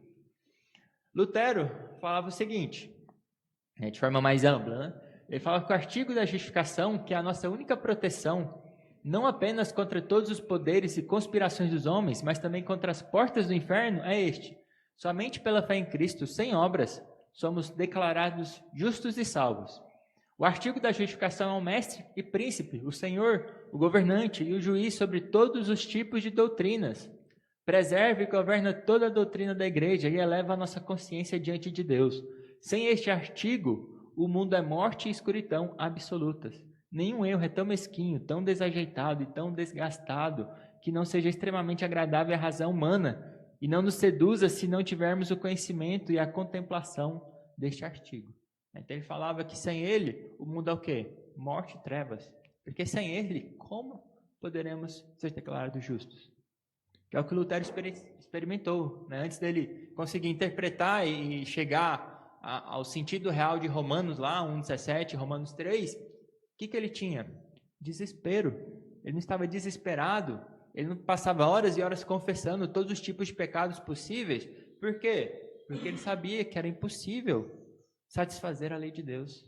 Lutero falava o seguinte, de forma mais ampla, né? Ele fala que o artigo da justificação, que é a nossa única proteção, não apenas contra todos os poderes e conspirações dos homens, mas também contra as portas do inferno, é este: somente pela fé em Cristo, sem obras, somos declarados justos e salvos. O artigo da justificação é o mestre e príncipe, o senhor, o governante e o juiz sobre todos os tipos de doutrinas. Preserva e governa toda a doutrina da igreja e eleva a nossa consciência diante de Deus. Sem este artigo, o mundo é morte e escuridão absolutas. Nenhum erro é tão mesquinho, tão desajeitado e tão desgastado que não seja extremamente agradável à razão humana e não nos seduza se não tivermos o conhecimento e a contemplação deste artigo. Então ele falava que sem ele, o mundo é o quê? Morte e trevas. Porque sem ele, como poderemos ser declarados justos? Que é o que Lutero experimentou, né? Antes dele conseguir interpretar e chegar ao sentido real de Romanos lá, 1,17, Romanos 3, o que ele tinha? Desespero. Ele não estava desesperado, ele não passava horas e horas confessando todos os tipos de pecados possíveis. Por quê? Porque ele sabia que era impossível satisfazer a lei de Deus.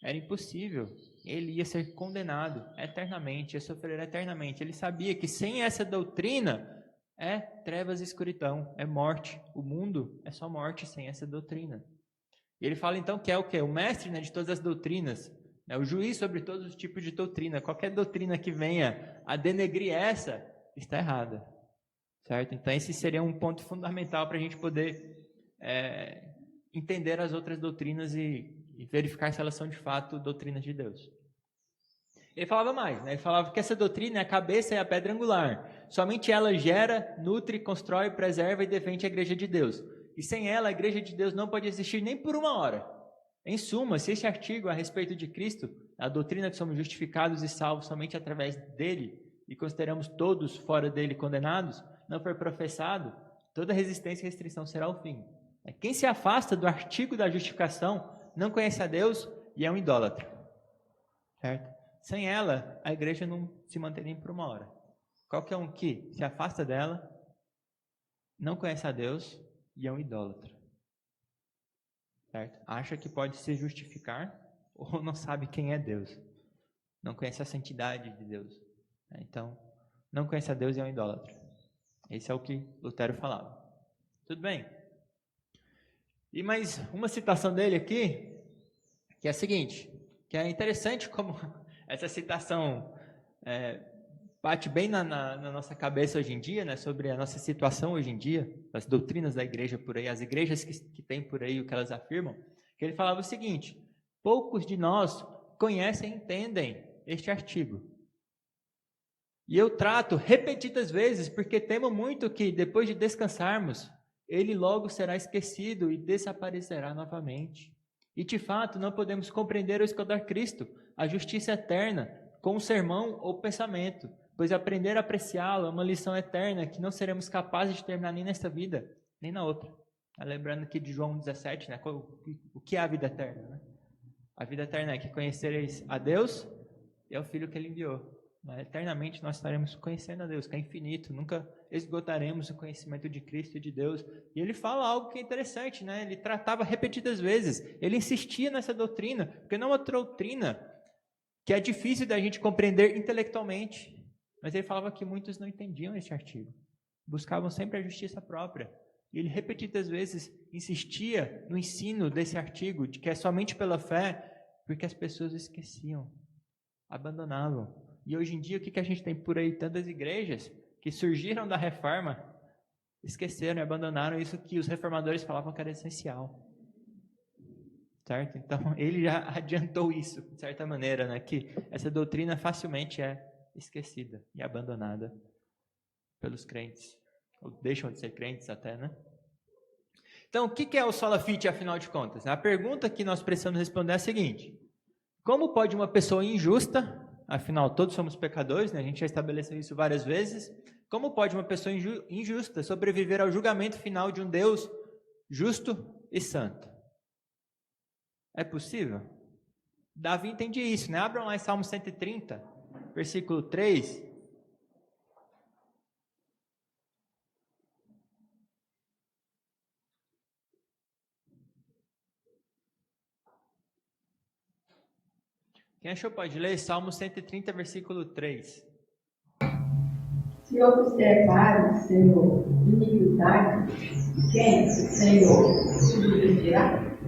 Era impossível. Ele ia ser condenado eternamente, ia sofrer eternamente. Ele sabia que sem essa doutrina é trevas e escuridão, é morte. O mundo é só morte sem essa doutrina. E ele fala então que é o quê? O mestre, né, de todas as doutrinas, o juiz sobre todos os tipos de doutrina. Qualquer doutrina que venha a denegrir essa, está errada. Certo? Então esse seria um ponto fundamental para a gente poder entender as outras doutrinas e verificar se elas são de fato doutrinas de Deus. Ele falava mais, né? Ele falava que essa doutrina é a cabeça e a pedra angular. Somente ela gera, nutre, constrói, preserva e defende a igreja de Deus. E sem ela, a igreja de Deus não pode existir nem por uma hora. Em suma, se este artigo a respeito de Cristo, a doutrina que somos justificados e salvos somente através dele, e consideramos todos fora dele condenados, não for professado, toda resistência e restrição será o fim. Quem se afasta do artigo da justificação não conhece a Deus e é um idólatra. Certo? Sem ela, a igreja não se manteria por uma hora. Qualquer um que se afasta dela, não conhece a Deus e é um idólatra. Certo? Acha que pode se justificar ou não sabe quem é Deus. Não conhece a santidade de Deus. Então, não conhece a Deus e é um idólatra. Esse é o que Lutero falava. Tudo bem? E mais uma citação dele aqui, que é a seguinte, que é interessante como essa citação bate bem na nossa cabeça hoje em dia, né, sobre a nossa situação hoje em dia, as doutrinas da igreja por aí, as igrejas que tem por aí, o que elas afirmam, que ele falava o seguinte: poucos de nós conhecem e entendem este artigo. E eu trato repetidas vezes, porque temo muito que, depois de descansarmos, ele logo será esquecido e desaparecerá novamente. E de fato, não podemos compreender ou escudar Cristo, a justiça eterna, com um sermão ou pensamento, pois aprender a apreciá-lo é uma lição eterna que não seremos capazes de terminar nem nesta vida, nem na outra. Lembrando aqui de João 17, né? O que é a vida eterna? Né? A vida eterna é que conhecereis a Deus e ao Filho que ele enviou. Eternamente nós estaremos conhecendo a Deus, que é infinito, nunca esgotaremos o conhecimento de Cristo e de Deus. E ele fala algo que é interessante, né? Ele tratava repetidas vezes, ele insistia nessa doutrina, porque não é uma doutrina que é difícil da gente compreender intelectualmente, mas ele falava que muitos não entendiam este artigo, buscavam sempre a justiça própria. E ele repetidas vezes insistia no ensino desse artigo, de que é somente pela fé, porque as pessoas esqueciam, abandonavam. E hoje em dia, o que a gente tem por aí? Tantas igrejas que surgiram da reforma, esqueceram e abandonaram isso que os reformadores falavam que era essencial. Certo? Então, ele já adiantou isso, de certa maneira, né? Que essa doutrina facilmente é esquecida e abandonada pelos crentes. Ou deixam de ser crentes até, né? Então, o que é o sola fide, afinal de contas? A pergunta que nós precisamos responder é a seguinte: como pode uma pessoa injusta, afinal todos somos pecadores, né? A gente já estabeleceu isso várias vezes, como pode uma pessoa injusta sobreviver ao julgamento final de um Deus justo e santo? É possível? Davi entendia isso, né? Abram lá em Salmo 130, versículo 3. Quem achou pode ler Salmo 130, versículo 3. Se observares, Senhor, iniquidade, quem, Senhor, subverterá?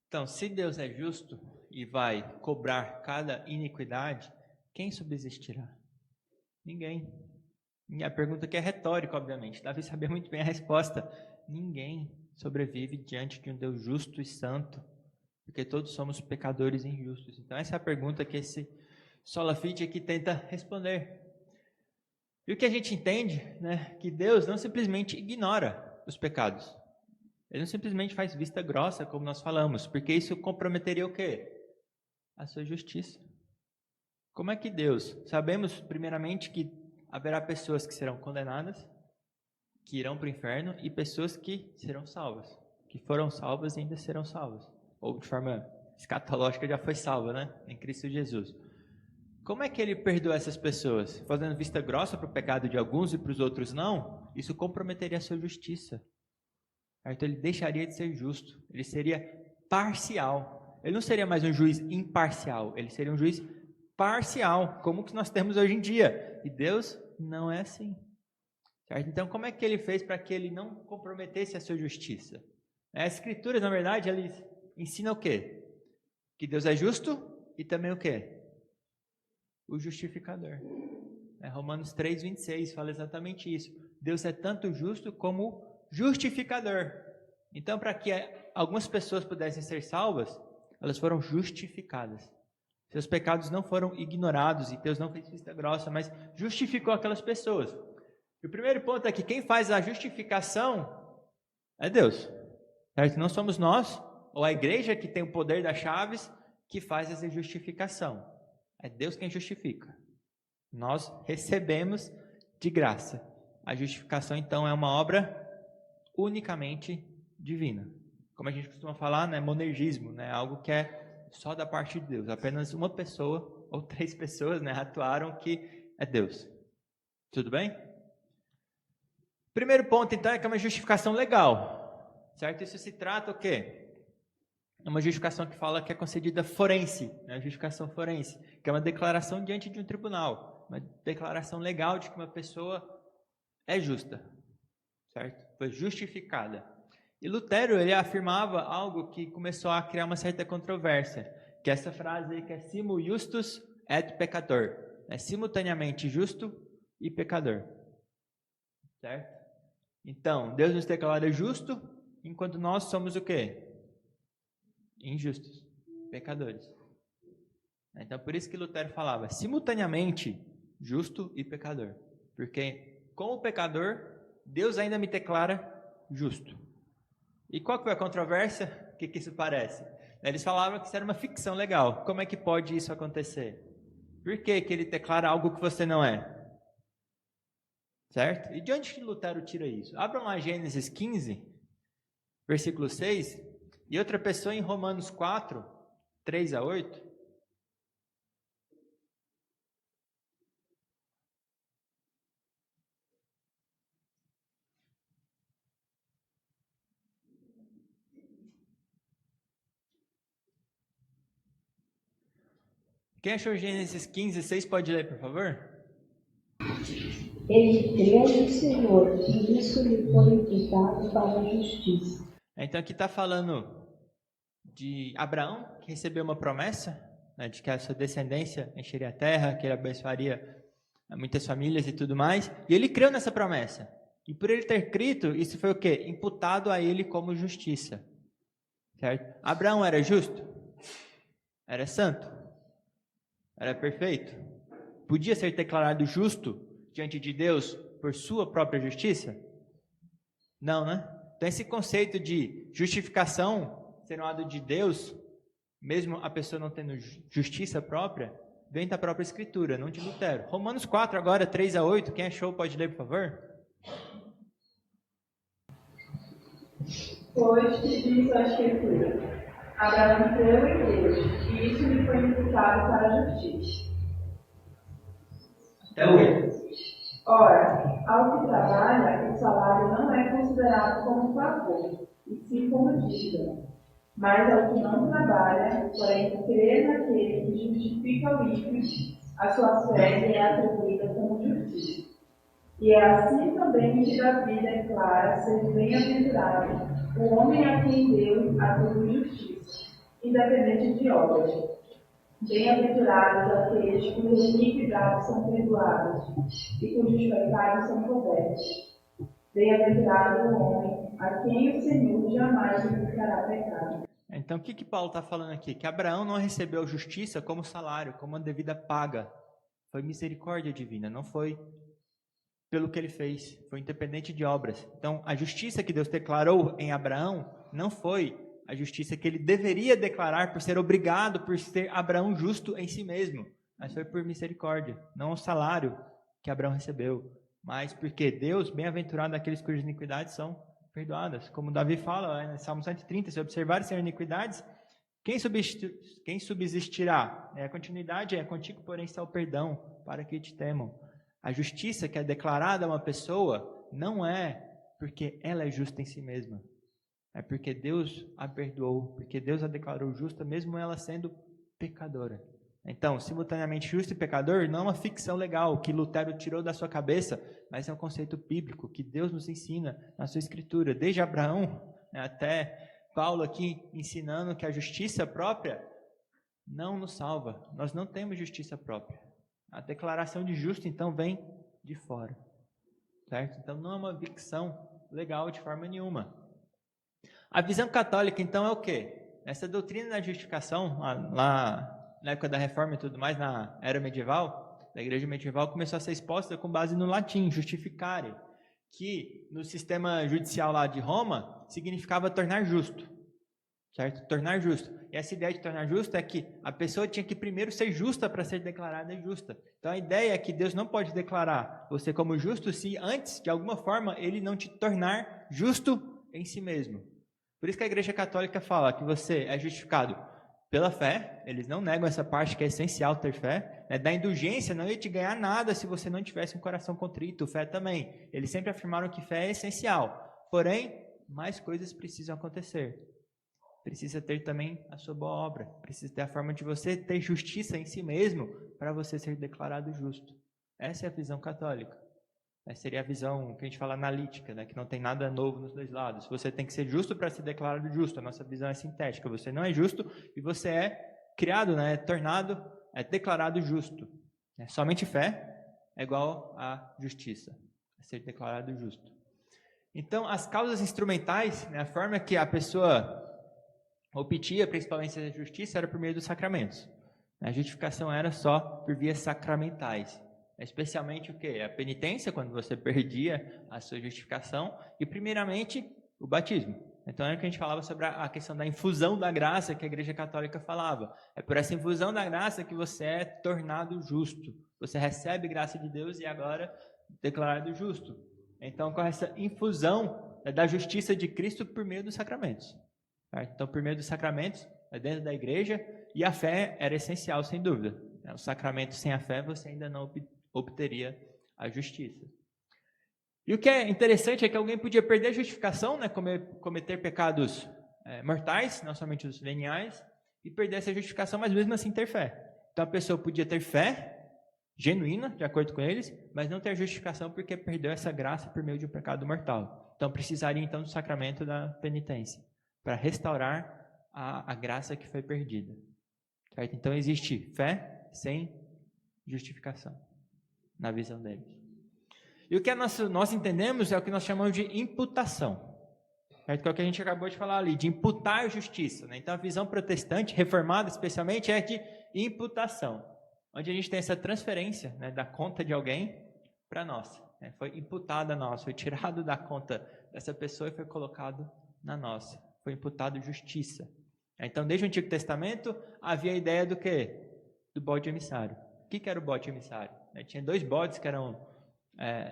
Então, se Deus é justo e vai cobrar cada iniquidade, quem subsistirá? Ninguém. E a pergunta aqui é retórica, obviamente. Davi sabia muito bem a resposta. Ninguém sobrevive diante de um Deus justo e santo, porque todos somos pecadores e injustos. Então, essa é a pergunta que esse Sola Fide aqui tenta responder. E o que a gente entende, né, que Deus não simplesmente ignora os pecados. Ele não simplesmente faz vista grossa, como nós falamos, porque isso comprometeria o quê? A sua justiça. Como é que Deus? Sabemos, primeiramente, que haverá pessoas que serão condenadas, que irão para o inferno, e pessoas que serão salvas, que foram salvas e ainda serão salvas. Ou de forma escatológica já foi salva, né? Em Cristo Jesus. Como é que ele perdoa essas pessoas? Fazendo vista grossa para o pecado de alguns e para os outros não? Isso comprometeria a sua justiça. Então ele deixaria de ser justo. Ele seria parcial. Ele não seria mais um juiz imparcial. Ele seria um juiz parcial, como que nós temos hoje em dia. E Deus não é assim. Certo? Então, como é que ele fez para que ele não comprometesse a sua justiça? As Escrituras, na verdade, eles ensinam o quê? Que Deus é justo e também o quê? O justificador. Romanos 3:26 fala exatamente isso. Deus é tanto justo como justificador. Então, para que algumas pessoas pudessem ser salvas, elas foram justificadas. Seus pecados não foram ignorados e Deus não fez vista grossa, mas justificou aquelas pessoas. E o primeiro ponto é que quem faz a justificação é Deus. Certo? Não somos nós, ou a igreja que tem o poder das chaves, que faz essa justificação. É Deus quem justifica. Nós recebemos de graça. A justificação, então, é uma obra unicamente divina. Como a gente costuma falar, né, monergismo, né, algo que é só da parte de Deus. Apenas uma pessoa ou 3 pessoas, né, atuaram que é Deus. Tudo bem? Primeiro ponto, então, é que é uma justificação legal. Certo? Isso se trata o quê? É uma justificação que fala que é concedida forense, né, justificação forense, que é uma declaração diante de um tribunal, uma declaração legal de que uma pessoa é justa. Certo? Foi justificada. E Lutero, ele afirmava algo que começou a criar uma certa controvérsia, que é essa frase aí que é simul justus et peccator, é simultaneamente justo e pecador. Certo? Então, Deus nos declara justo, enquanto nós somos o quê? Injustos, pecadores. Então, por isso que Lutero falava simultaneamente justo e pecador, porque com o pecador, Deus ainda me declara justo. E qual que foi a controvérsia? O que isso parece? Eles falavam que isso era uma ficção legal. Como é que pode isso acontecer? Por que ele declara algo que você não é? Certo? E de onde que Lutero tira isso? Abram lá Gênesis 15, versículo 6, e outra pessoa em Romanos 4, 3-8. Quem achou Gênesis 15, 6 pode ler, por favor? Ele creu no Senhor, e isso lhe foi imputado para a justiça. Então aqui está falando de Abraão, que recebeu uma promessa, né, de que a sua descendência encheria a terra, que ele abençoaria muitas famílias e tudo mais. E ele creu nessa promessa. E por ele ter crido, isso foi o quê? Imputado a ele como justiça. Certo? Abraão era justo? Era santo? Era perfeito? Podia ser declarado justo diante de Deus por sua própria justiça? Não, né? Então esse conceito de justificação ser um ato de Deus, mesmo a pessoa não tendo justiça própria, vem da própria Escritura, não de Lutero. Romanos 4 agora, 3-8, quem achou pode ler, por favor? Pois diz a Escritura: Abraão creu em Deus, e isso lhe foi imputado para a justiça. Até 8. Ora, ao que trabalha, o salário não é considerado como favor, e sim como dívida. Mas ao que não trabalha, porém crê naquele que justifica o ímpio, a sua fé é atribuída como justiça. E é assim também que Davi declara ser bem-aventurado o homem a quem Deus atribui justiça, independente de obras. Bem-aventurados aqueles cujas iniquidades são perdoadas e cujos pecados são cobertos. Bem-aventurado o homem a quem o Senhor jamais imputará pecado. Então, o que Paulo está falando aqui? Que Abraão não recebeu justiça como salário, como uma devida paga. Foi misericórdia divina, não foi pelo que ele fez, foi independente de obras. Então, a justiça que Deus declarou em Abraão não foi a justiça que ele deveria declarar por ser obrigado, por ser Abraão justo em si mesmo, mas foi por misericórdia, não o salário que Abraão recebeu, mas porque Deus, bem-aventurado aqueles cujas iniquidades são perdoadas. Como Davi fala em Salmo 130, se observarem as iniquidades, quem subsistirá? A continuidade é: contigo, porém, está o perdão, para que te temam. A justiça que é declarada a uma pessoa não é porque ela é justa em si mesma. É porque Deus a perdoou, porque Deus a declarou justa, mesmo ela sendo pecadora. Então, simultaneamente justo e pecador não é uma ficção legal que Lutero tirou da sua cabeça, mas é um conceito bíblico que Deus nos ensina na sua escritura. Desde Abraão até Paulo aqui ensinando que a justiça própria não nos salva. Nós não temos justiça própria. A declaração de justo, então, vem de fora. Certo? Então, não é uma ficção legal de forma nenhuma. A visão católica, então, é o quê? Essa doutrina da justificação, lá na época da Reforma e tudo mais, na era medieval, da igreja medieval, começou a ser exposta com base no latim, justificare, que no sistema judicial lá de Roma, significava tornar justo. Certo? Tornar justo. E essa ideia de tornar justo é que a pessoa tinha que primeiro ser justa para ser declarada justa. Então a ideia é que Deus não pode declarar você como justo se antes, de alguma forma, ele não te tornar justo em si mesmo. Por isso que a Igreja Católica fala que você é justificado pela fé. Eles não negam essa parte que é essencial ter fé. Da indulgência não ia te ganhar nada se você não tivesse um coração contrito. Fé também. Eles sempre afirmaram que fé é essencial. Porém, mais coisas precisam acontecer. Precisa ter também a sua boa obra. Precisa ter a forma de você ter justiça em si mesmo para você ser declarado justo. Essa é a visão católica. Essa seria a visão que a gente fala analítica, que não tem nada novo nos dois lados. Você tem que ser justo para ser declarado justo. A nossa visão é sintética. Você não é justo e você é criado, é tornado, é declarado justo. Somente fé é igual a justiça, a ser declarado justo. Então, as causas instrumentais, a forma que a pessoa obtia principalmente a justiça era por meio dos sacramentos. A justificação era só por vias sacramentais. Especialmente o quê? A penitência, quando você perdia a sua justificação, e primeiramente o batismo. Então era o que a gente falava sobre a questão da infusão da graça que a Igreja Católica falava. É por essa infusão da graça que você é tornado justo. Você recebe graça de Deus e agora declarado justo. Então com essa infusão da justiça de Cristo por meio dos sacramentos. Então, por meio dos sacramentos, dentro da igreja, e a fé era essencial, sem dúvida. O sacramento sem a fé, você ainda não obteria a justiça. E o que é interessante é que alguém podia perder a justificação, cometer pecados mortais, não somente os veniais, e perder essa justificação, mas mesmo assim ter fé. Então, a pessoa podia ter fé genuína, de acordo com eles, mas não ter justificação porque perdeu essa graça por meio de um pecado mortal. Então, precisaria então do sacramento da penitência, para restaurar a graça que foi perdida. Certo? Então, existe fé sem justificação, na visão deles. E o que nós entendemos é o que nós chamamos de imputação. Certo? Que é o que a gente acabou de falar ali, de imputar justiça. Então, a visão protestante, reformada especialmente, é de imputação, onde a gente tem essa transferência da conta de alguém para nós. Foi imputada a nós, foi tirado da conta dessa pessoa e foi colocado na nossa. Foi imputado justiça. Então, desde o Antigo Testamento, havia a ideia do quê? Do bode emissário. O que era o bode emissário? Tinha 2 bodes que eram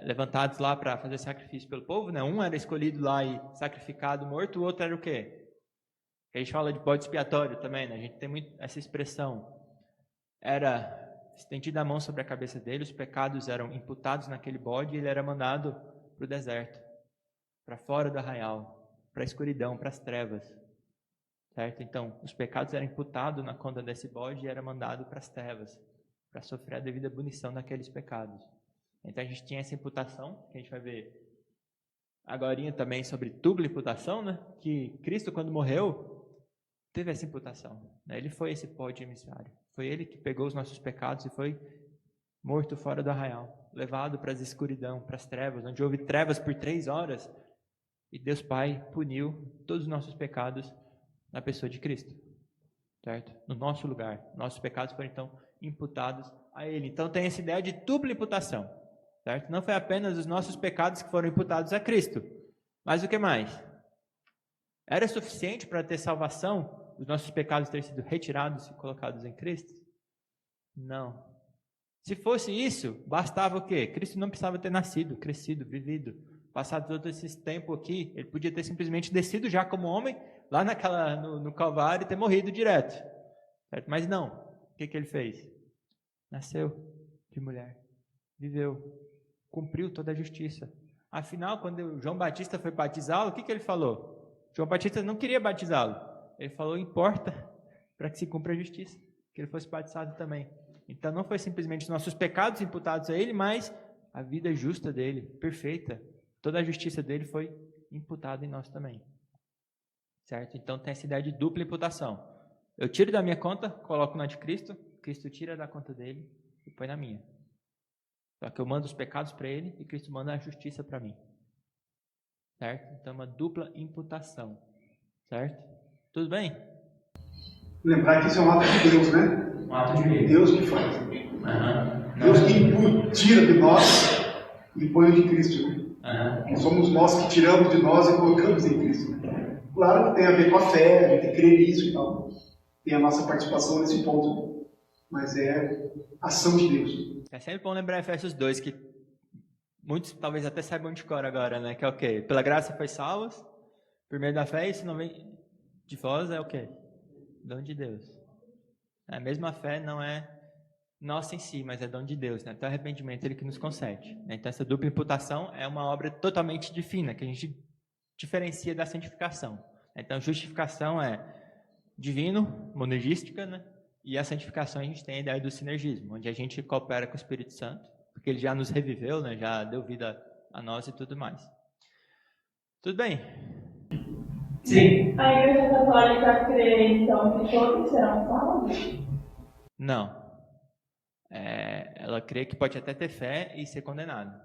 levantados lá para fazer sacrifício pelo povo. Um era escolhido lá e sacrificado, morto. O outro era o quê? A gente fala de bode expiatório também, A gente tem muito essa expressão. Era estendida a mão sobre a cabeça dele, os pecados eram imputados naquele bode e ele era mandado para o deserto, para fora do arraial, para a escuridão, para as trevas. certo? Então, os pecados eram imputados na conta desse bode e era mandado para as trevas, para sofrer a devida punição daqueles pecados. Então, a gente tinha essa imputação, que a gente vai ver agora também sobre dupla imputação, né? Que Cristo, quando morreu, teve essa imputação, né? Ele foi esse bode emissário. Foi ele que pegou os nossos pecados e foi morto fora do arraial, levado para as escuridão, para as trevas, onde houve trevas por 3 horas, e Deus Pai puniu todos os nossos pecados na pessoa de Cristo, certo? No nosso lugar. Nossos pecados foram, então, imputados a Ele. Então, tem essa ideia de dupla imputação, certo? Não foi apenas os nossos pecados que foram imputados a Cristo, mas o que mais? Era suficiente para ter salvação, os nossos pecados terem sido retirados e colocados em Cristo? Não. Se fosse isso, bastava o quê? Cristo não precisava ter nascido, crescido, vivido. Passado todo esse tempo aqui, ele podia ter simplesmente descido já como homem, lá no Calvário, e ter morrido direto. Certo? Mas não. O que ele fez? Nasceu de mulher, viveu, cumpriu toda a justiça. Afinal, quando João Batista foi batizá-lo, o que ele falou? João Batista não queria batizá-lo. Ele falou, importa para que se cumpra a justiça, que ele fosse batizado também. Então, não foi simplesmente os nossos pecados imputados a ele, mas a vida justa dele, perfeita. Toda a justiça dele foi imputada em nós também. Certo? Então, tem essa ideia de dupla imputação. Eu tiro da minha conta, coloco na de Cristo, Cristo tira da conta dele e põe na minha. Só que eu mando os pecados para ele e Cristo manda a justiça para mim. Certo? Então, é uma dupla imputação. Certo? Tudo bem? Lembrar que isso é um ato de Deus, né? Um ato de Deus. Deus que faz. Uhum. Deus que tira de nós e põe de Cristo, né? Uhum. Somos nós que tiramos de nós e colocamos em Cristo. Né? Claro que tem a ver com a fé, a gente crê nisso e tal. Tem a nossa participação nesse ponto. Mas é ação de Deus. É sempre bom lembrar Efésios 2, que muitos talvez até saibam de cor agora, né? Que é o quê? Pela graça foi salvos, por meio da fé, isso não vem de vós, é o quê? Dom de Deus. A mesma fé não é nossa em si, mas é dom de Deus, né? Então, o arrependimento ele que nos concede. Né? Então, essa dupla imputação é uma obra totalmente divina, que a gente diferencia da santificação. Então, justificação é divino, monergística, né? E a santificação a gente tem a ideia do sinergismo, onde a gente coopera com o Espírito Santo, porque ele já nos reviveu, né? Já deu vida a nós e tudo mais. Tudo bem? Sim. A Igreja Católica crê, então, que todos serão salvos? Não. Ela crê que pode até ter fé e ser condenado.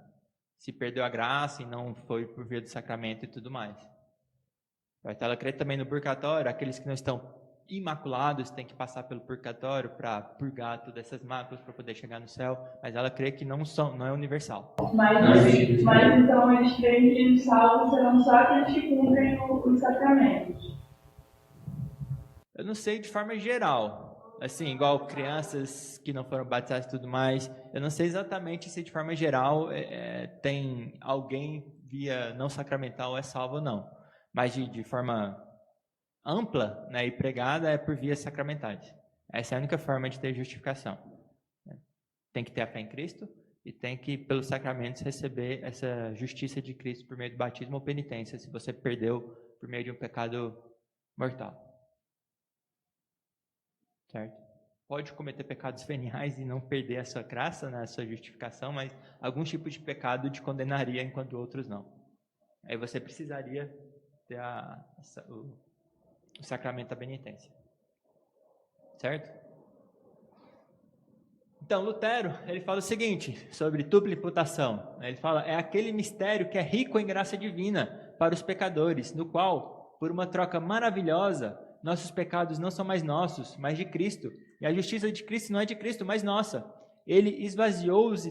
Se perdeu a graça e não foi por via do sacramento e tudo mais. Então, ela crê também no purgatório, aqueles que não estão imaculados têm que passar pelo purgatório para purgar todas essas máculas para poder chegar no céu, mas ela crê que não é universal. Mas então eles creem que os salvos serão só aqueles que cumprem os sacramentos? Eu não sei de forma geral, assim, igual crianças que não foram batizadas e tudo mais, eu não sei exatamente se de forma geral tem alguém via não sacramental é salvo ou não, mas de forma ampla, né, e pregada é por vias sacramentais. Essa é a única forma de ter justificação. Tem que ter a fé em Cristo e tem que, pelos sacramentos, receber essa justiça de Cristo por meio do batismo ou penitência, se você perdeu por meio de um pecado mortal. Certo? Pode cometer pecados veniais e não perder a sua graça, né, a sua justificação, mas alguns tipos de pecado te condenaria, enquanto outros não. Aí você precisaria ter o sacramento da penitência. Certo? Então, Lutero, ele fala o seguinte sobre dupla imputação. Ele fala, é aquele mistério que é rico em graça divina para os pecadores, no qual, por uma troca maravilhosa, nossos pecados não são mais nossos, mas de Cristo. E a justiça de Cristo não é de Cristo, mas nossa. Ele esvaziou-se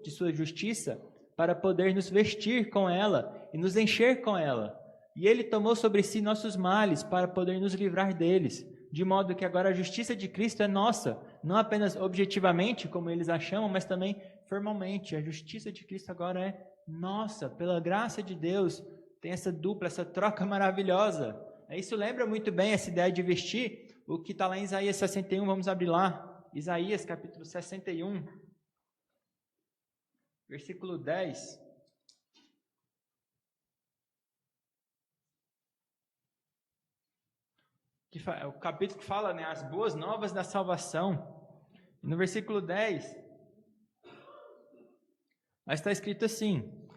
de sua justiça para poder nos vestir com ela e nos encher com ela. E ele tomou sobre si nossos males para poder nos livrar deles, de modo que agora a justiça de Cristo é nossa, não apenas objetivamente, como eles a chamam, mas também formalmente. A justiça de Cristo agora é nossa, pela graça de Deus. Tem essa dupla, essa troca maravilhosa. Isso lembra muito bem essa ideia de vestir o que está lá em Isaías 61, vamos abrir lá. Isaías capítulo 61, versículo 10. o capítulo que fala, né, as boas novas da salvação. No versículo 10, mas está escrito assim: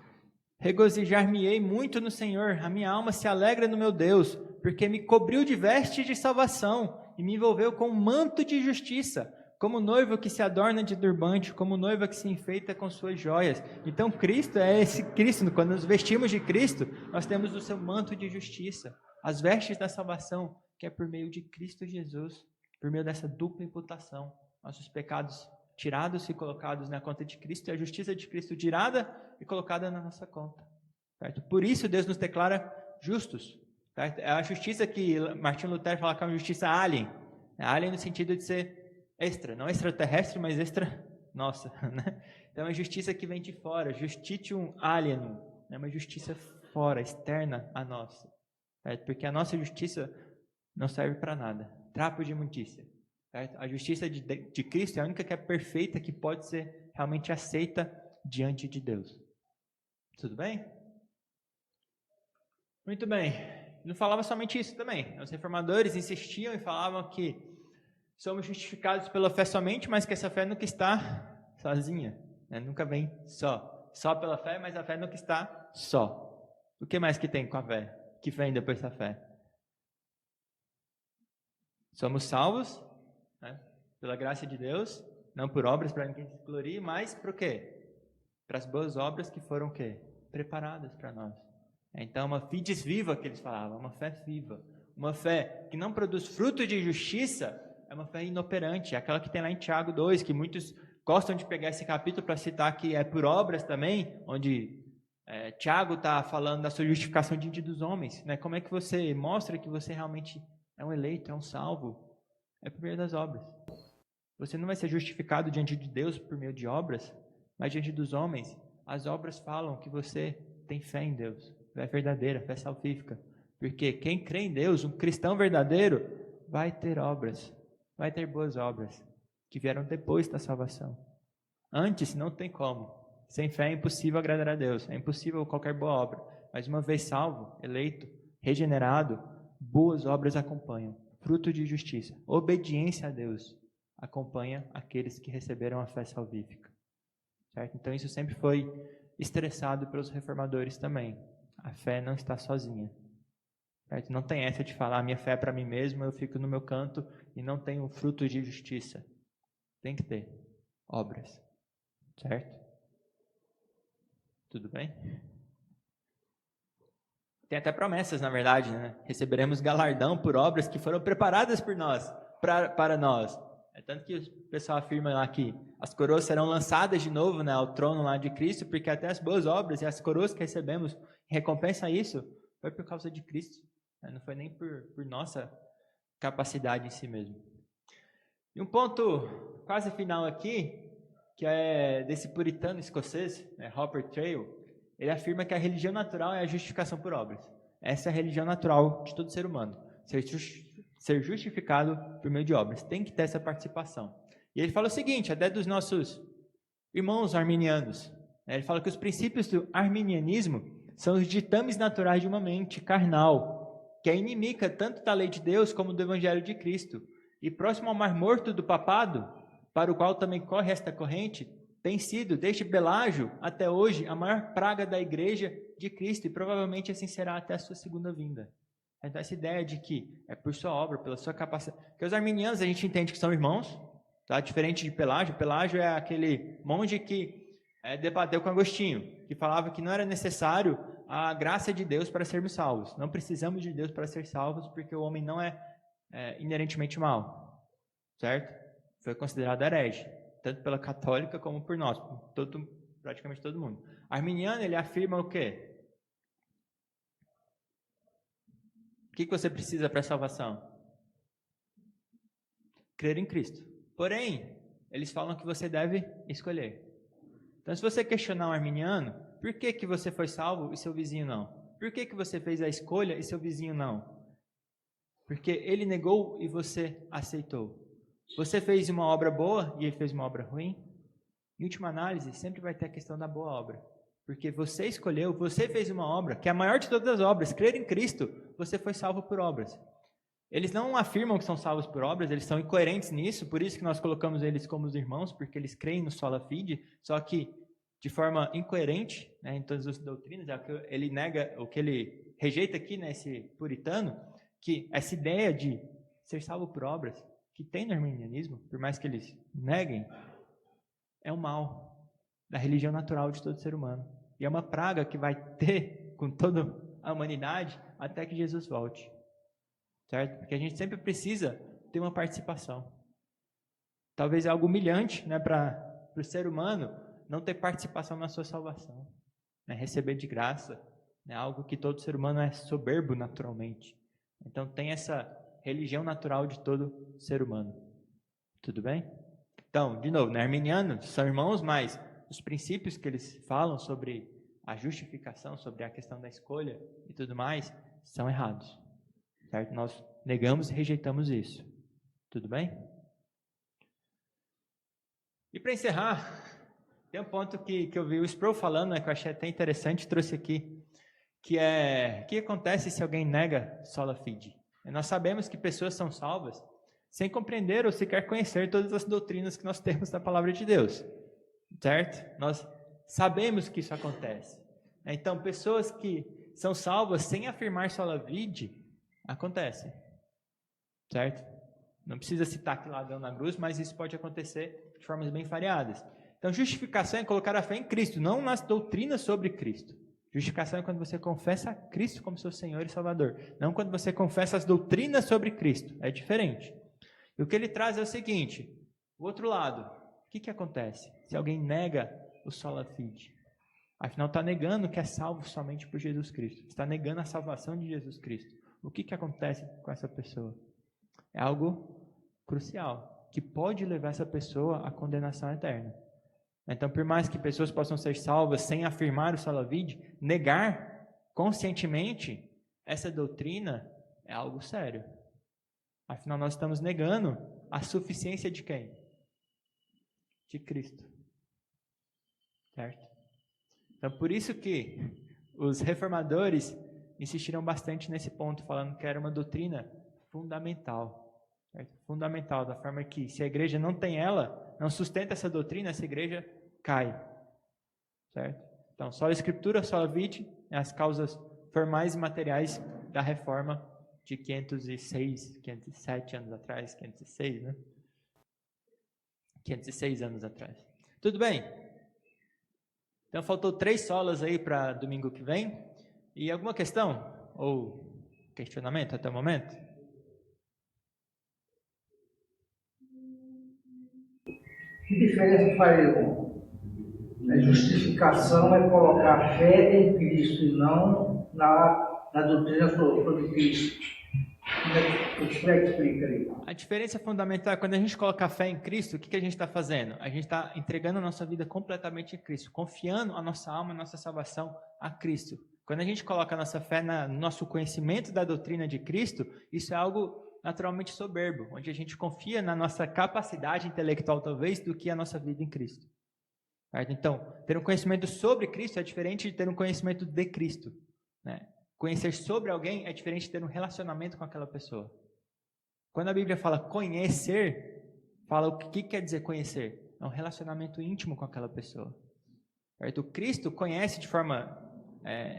regozijar-me-ei muito no Senhor, a minha alma se alegra no meu Deus, porque me cobriu de vestes de salvação e me envolveu com um manto de justiça, como noivo que se adorna de turbante, como noiva que se enfeita com suas joias. Então Cristo é esse Cristo. Quando nos vestimos de Cristo, nós temos o seu manto de justiça, as vestes da salvação, que é por meio de Cristo Jesus, por meio dessa dupla imputação, nossos pecados tirados e colocados na conta de Cristo, e a justiça de Cristo tirada e colocada na nossa conta. Certo? Por isso Deus nos declara justos. Certo? É a justiça que Martinho Lutero fala que é uma justiça alien. É alien no sentido de ser extra, não extraterrestre, mas extra nossa. Né? Então é uma justiça que vem de fora, justitium alienum, é uma justiça fora, externa a nossa. Certo? Porque a nossa justiça não serve para nada, trapo de imundícia. Certo? A justiça de Cristo é a única que é perfeita, que pode ser realmente aceita diante de Deus. Tudo bem? Muito bem. Não falava somente isso também. Os reformadores insistiam e falavam que somos justificados pela fé somente, mas que essa fé nunca está sozinha. Né? Nunca vem só. Só pela fé, mas a fé nunca está só. O que mais que tem com a fé? Que vem depois da fé? Somos salvos, né, pela graça de Deus, não por obras para ninguém se glorie, mas para o quê? Para as boas obras que foram o quê? Preparadas para nós. Então, uma fides viva que eles falavam, uma fé viva. Uma fé que não produz fruto de justiça, é uma fé inoperante, é aquela que tem lá em Tiago 2, que muitos gostam de pegar esse capítulo para citar que é por obras também, onde Tiago está falando da sua justificação diante dos homens. Né? Como é que você mostra que você realmente é um eleito, é um salvo? É por meio das obras. Você não vai ser justificado diante de Deus por meio de obras, mas diante dos homens. As obras falam que você tem fé em Deus, fé verdadeira, fé salvífica. Porque quem crê em Deus, um cristão verdadeiro, vai ter obras. Vai ter boas obras, que vieram depois da salvação. Antes, não tem como. Sem fé é impossível agradar a Deus. É impossível qualquer boa obra. Mas uma vez salvo, eleito, regenerado, boas obras acompanham. Fruto de justiça. Obediência a Deus acompanha aqueles que receberam a fé salvífica. Certo? Então isso sempre foi estressado pelos reformadores também. A fé não está sozinha. Certo? Não tem essa de falar, minha fé é para mim mesmo, eu fico no meu canto e não tenho fruto de justiça. Tem que ter obras. Certo? Tudo bem? Tem até promessas, na verdade, né? Receberemos galardão por obras que foram preparadas por nós, para nós. É tanto que o pessoal afirma lá que as coroas serão lançadas de novo, né, ao trono lá de Cristo, porque até as boas obras e as coroas que recebemos em recompensa a isso foi por causa de Cristo. Não foi nem por nossa capacidade em si mesmo. E um ponto quase final aqui, que é desse puritano escocês, Robert Traill, ele afirma que a religião natural é a justificação por obras. Essa é a religião natural de todo ser humano. Ser justificado por meio de obras. Tem que ter essa participação. E ele fala o seguinte, até dos nossos irmãos arminianos. Ele fala que os princípios do arminianismo são os ditames naturais de uma mente carnal, que é inimiga tanto da lei de Deus como do Evangelho de Cristo. E próximo ao mar morto do papado, para o qual também corre esta corrente, tem sido, desde Pelágio até hoje, a maior praga da igreja de Cristo, e provavelmente assim será até a sua segunda vinda. Então essa ideia de que é por sua obra, pela sua capacidade. Porque os arminianos a gente entende que são irmãos, tá? Diferente de Pelágio. Pelágio é aquele monge que debateu com Agostinho, que falava que não era necessário a graça de Deus para sermos salvos. Não precisamos de Deus para ser salvos, porque o homem não é inerentemente mau. Certo? Foi considerado herege, tanto pela católica como por nós, praticamente todo mundo. Arminiano, ele afirma o quê? O que você precisa para a salvação? Crer em Cristo. Porém, eles falam que você deve escolher. Então, se você questionar um arminiano, por que você foi salvo e seu vizinho não? Por que você fez a escolha e seu vizinho não? Porque ele negou e você aceitou. Você fez uma obra boa e ele fez uma obra ruim? Em última análise, sempre vai ter a questão da boa obra. Porque você escolheu, você fez uma obra, que é a maior de todas as obras, crer em Cristo, você foi salvo por obras. Eles não afirmam que são salvos por obras, eles são incoerentes nisso, por isso que nós colocamos eles como os irmãos, porque eles creem no sola fide, só que de forma incoerente, né, em todas as doutrinas. Ele nega, o que ele rejeita aqui, né, esse puritano, que essa ideia de ser salvo por obras, que tem no arminianismo, por mais que eles neguem, é um mal da religião natural de todo ser humano. E é uma praga que vai ter com toda a humanidade até que Jesus volte. Certo? Porque a gente sempre precisa ter uma participação. Talvez é algo humilhante, né, para o ser humano não ter participação na sua salvação. Né? Receber de graça é algo que todo ser humano é soberbo naturalmente. Então tem essa religião natural de todo ser humano. Tudo bem? Então, de novo, arminianos são irmãos, mas os princípios que eles falam sobre a justificação, sobre a questão da escolha e tudo mais, são errados. Certo? Nós negamos e rejeitamos isso. Tudo bem? E para encerrar, tem um ponto que eu vi o Sproul falando, né, que eu achei até interessante, trouxe aqui, que é: o que acontece se alguém nega sola fide? E nós sabemos que pessoas são salvas sem compreender ou sequer conhecer todas as doutrinas que nós temos da palavra de Deus. Certo? Nós sabemos que isso acontece. Então, pessoas que são salvas sem afirmar sola fide, acontece, certo? Não precisa citar aquele ladrão na cruz, mas isso pode acontecer de formas bem variadas. Então, justificação é colocar a fé em Cristo, não nas doutrinas sobre Cristo. Justificação é quando você confessa a Cristo como seu Senhor e Salvador, não quando você confessa as doutrinas sobre Cristo. É diferente. E o que ele traz é o seguinte: o outro lado, o que acontece se alguém nega o sola fide? Afinal, está negando que é salvo somente por Jesus Cristo. Está negando a salvação de Jesus Cristo. O que acontece com essa pessoa? É algo crucial, que pode levar essa pessoa à condenação eterna. Então, por mais que pessoas possam ser salvas sem afirmar o sola fide, negar conscientemente essa doutrina é algo sério. Afinal, nós estamos negando a suficiência de quem? De Cristo. Certo? Então, por isso que os reformadores insistiram bastante nesse ponto, falando que era uma doutrina fundamental. Certo? Fundamental, da forma que, se a igreja não tem ela, não sustenta essa doutrina, essa igreja cai. Certo? Então, sola Escritura, sola fide, as causas formais e materiais da reforma de 507 anos atrás, 506, né? 506 anos atrás. Tudo bem? Então, faltou 3 solas aí para domingo que vem. E alguma questão ou questionamento até o momento? Que diferença faz, irmão? A justificação é colocar fé em Cristo e não na doutrina sobre Cristo. Como é que explica aí? A diferença fundamental é quando a gente coloca fé em Cristo, o que a gente está fazendo? A gente está entregando a nossa vida completamente em Cristo, confiando a nossa alma, a nossa salvação a Cristo. Quando a gente coloca a nossa fé no nosso conhecimento da doutrina de Cristo, isso é algo naturalmente soberbo, onde a gente confia na nossa capacidade intelectual, talvez, do que a nossa vida em Cristo. Certo? Então, ter um conhecimento sobre Cristo é diferente de ter um conhecimento de Cristo. Né? Conhecer sobre alguém é diferente de ter um relacionamento com aquela pessoa. Quando a Bíblia fala conhecer, fala o que quer dizer conhecer? É um relacionamento íntimo com aquela pessoa. Certo? O Cristo conhece de forma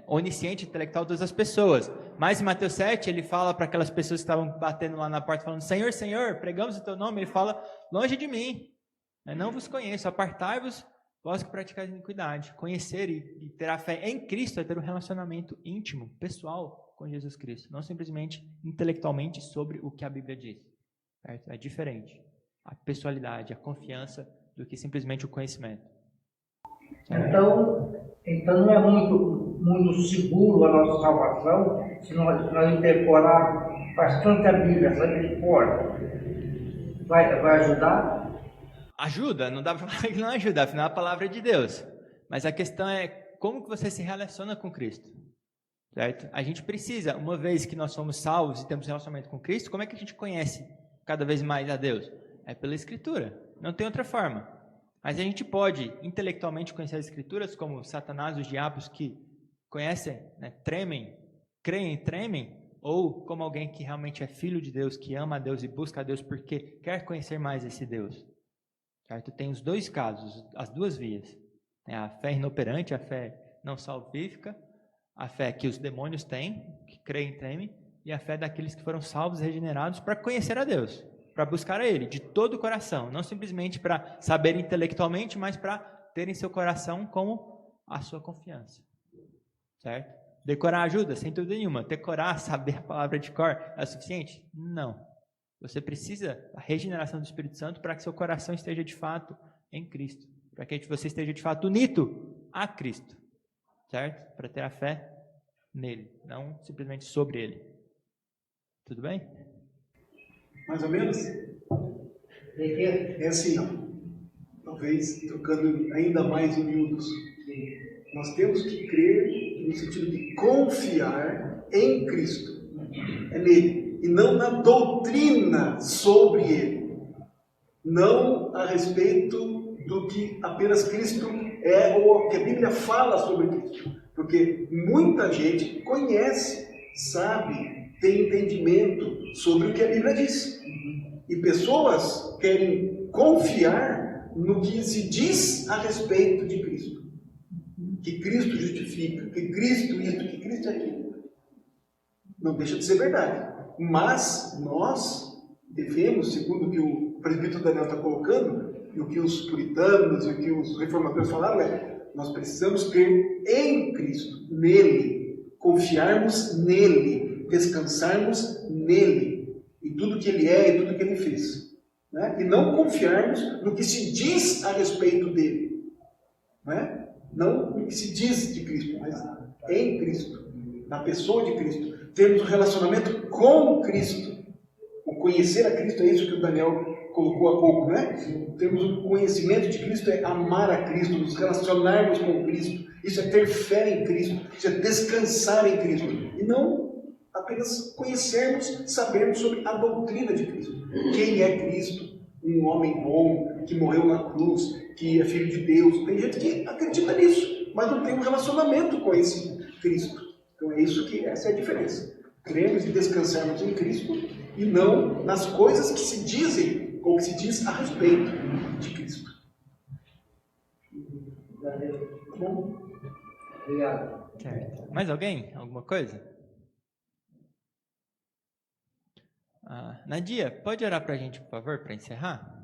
onisciente, intelectual todas as pessoas. Mas em Mateus 7, ele fala para aquelas pessoas que estavam batendo lá na porta, falando: Senhor, Senhor, pregamos o teu nome. Ele fala: longe de mim, não vos conheço, apartai-vos, vós que praticais iniquidade. Conhecer e ter a fé em Cristo é ter um relacionamento íntimo, pessoal com Jesus Cristo, não simplesmente intelectualmente sobre o que a Bíblia diz. Certo? É diferente a pessoalidade, a confiança, do que simplesmente o conhecimento. Então não é muito seguro a nossa salvação se nós incorporar bastante a Bíblia, sabe de cor. Vai ajudar? Ajuda, não dá para falar que não ajuda, afinal a palavra é de Deus. Mas a questão é como que você se relaciona com Cristo. Certo? A gente precisa, uma vez que nós somos salvos e temos relacionamento com Cristo, como é que a gente conhece cada vez mais a Deus? É pela Escritura, não tem outra forma. Mas a gente pode intelectualmente conhecer as Escrituras, como Satanás e os diabos que conhecem, né, tremem, creem e tremem, ou como alguém que realmente é filho de Deus, que ama a Deus e busca a Deus porque quer conhecer mais esse Deus. Certo? Tem os dois casos, as duas vias. Tem a fé inoperante, a fé não salvífica, a fé que os demônios têm, que creem e tremem, e a fé daqueles que foram salvos e regenerados para conhecer a Deus, para buscar a Ele de todo o coração, não simplesmente para saber intelectualmente, mas para ter em seu coração como a sua confiança. Certo? Decorar ajuda? Sem dúvida nenhuma. Decorar, saber a palavra de cor é o suficiente? Não. Você precisa da regeneração do Espírito Santo para que seu coração esteja de fato em Cristo, para que você esteja de fato unido a Cristo, certo? Para ter a fé nele, não simplesmente sobre ele. Tudo bem? Mais ou menos? É assim, ó. Talvez trocando ainda mais em miúdos. Nós temos que crer no sentido de confiar em Cristo. É nele. E não na doutrina sobre ele. Não a respeito do que apenas Cristo é ou o que a Bíblia fala sobre Cristo. Porque muita gente conhece, sabe, tem entendimento sobre o que a Bíblia diz. E pessoas querem confiar no que se diz a respeito de Cristo. Que Cristo justifica, que Cristo isso, que Cristo aquilo. Não deixa de ser verdade. Mas nós devemos, segundo o que o presbítero Daniel está colocando, e o que os puritanos e o que os reformadores falaram nós precisamos crer em Cristo, nele, confiarmos nele, descansarmos nele, em tudo que ele é e tudo que ele fez. Né? E não confiarmos no que se diz a respeito dele. Não no que se diz de Cristo, mas em Cristo, na pessoa de Cristo. Temos um relacionamento com Cristo. O conhecer a Cristo é isso que o Daniel colocou há pouco, né? Temos o conhecimento de Cristo, é amar a Cristo, nos relacionarmos com Cristo. Isso é ter fé em Cristo, isso é descansar em Cristo. E não apenas conhecermos, sabermos sobre a doutrina de Cristo. Quem é Cristo? Um homem bom, que morreu na cruz, que é filho de Deus. Tem gente que acredita nisso, mas não tem um relacionamento com esse Cristo. Então é isso que essa é a diferença. Cremos e descansarmos em Cristo e não nas coisas que se dizem ou que se diz a respeito de Cristo. Bom, obrigado. Certo. Mais alguém? Alguma coisa? Nadia, pode orar para a gente, por favor, para encerrar?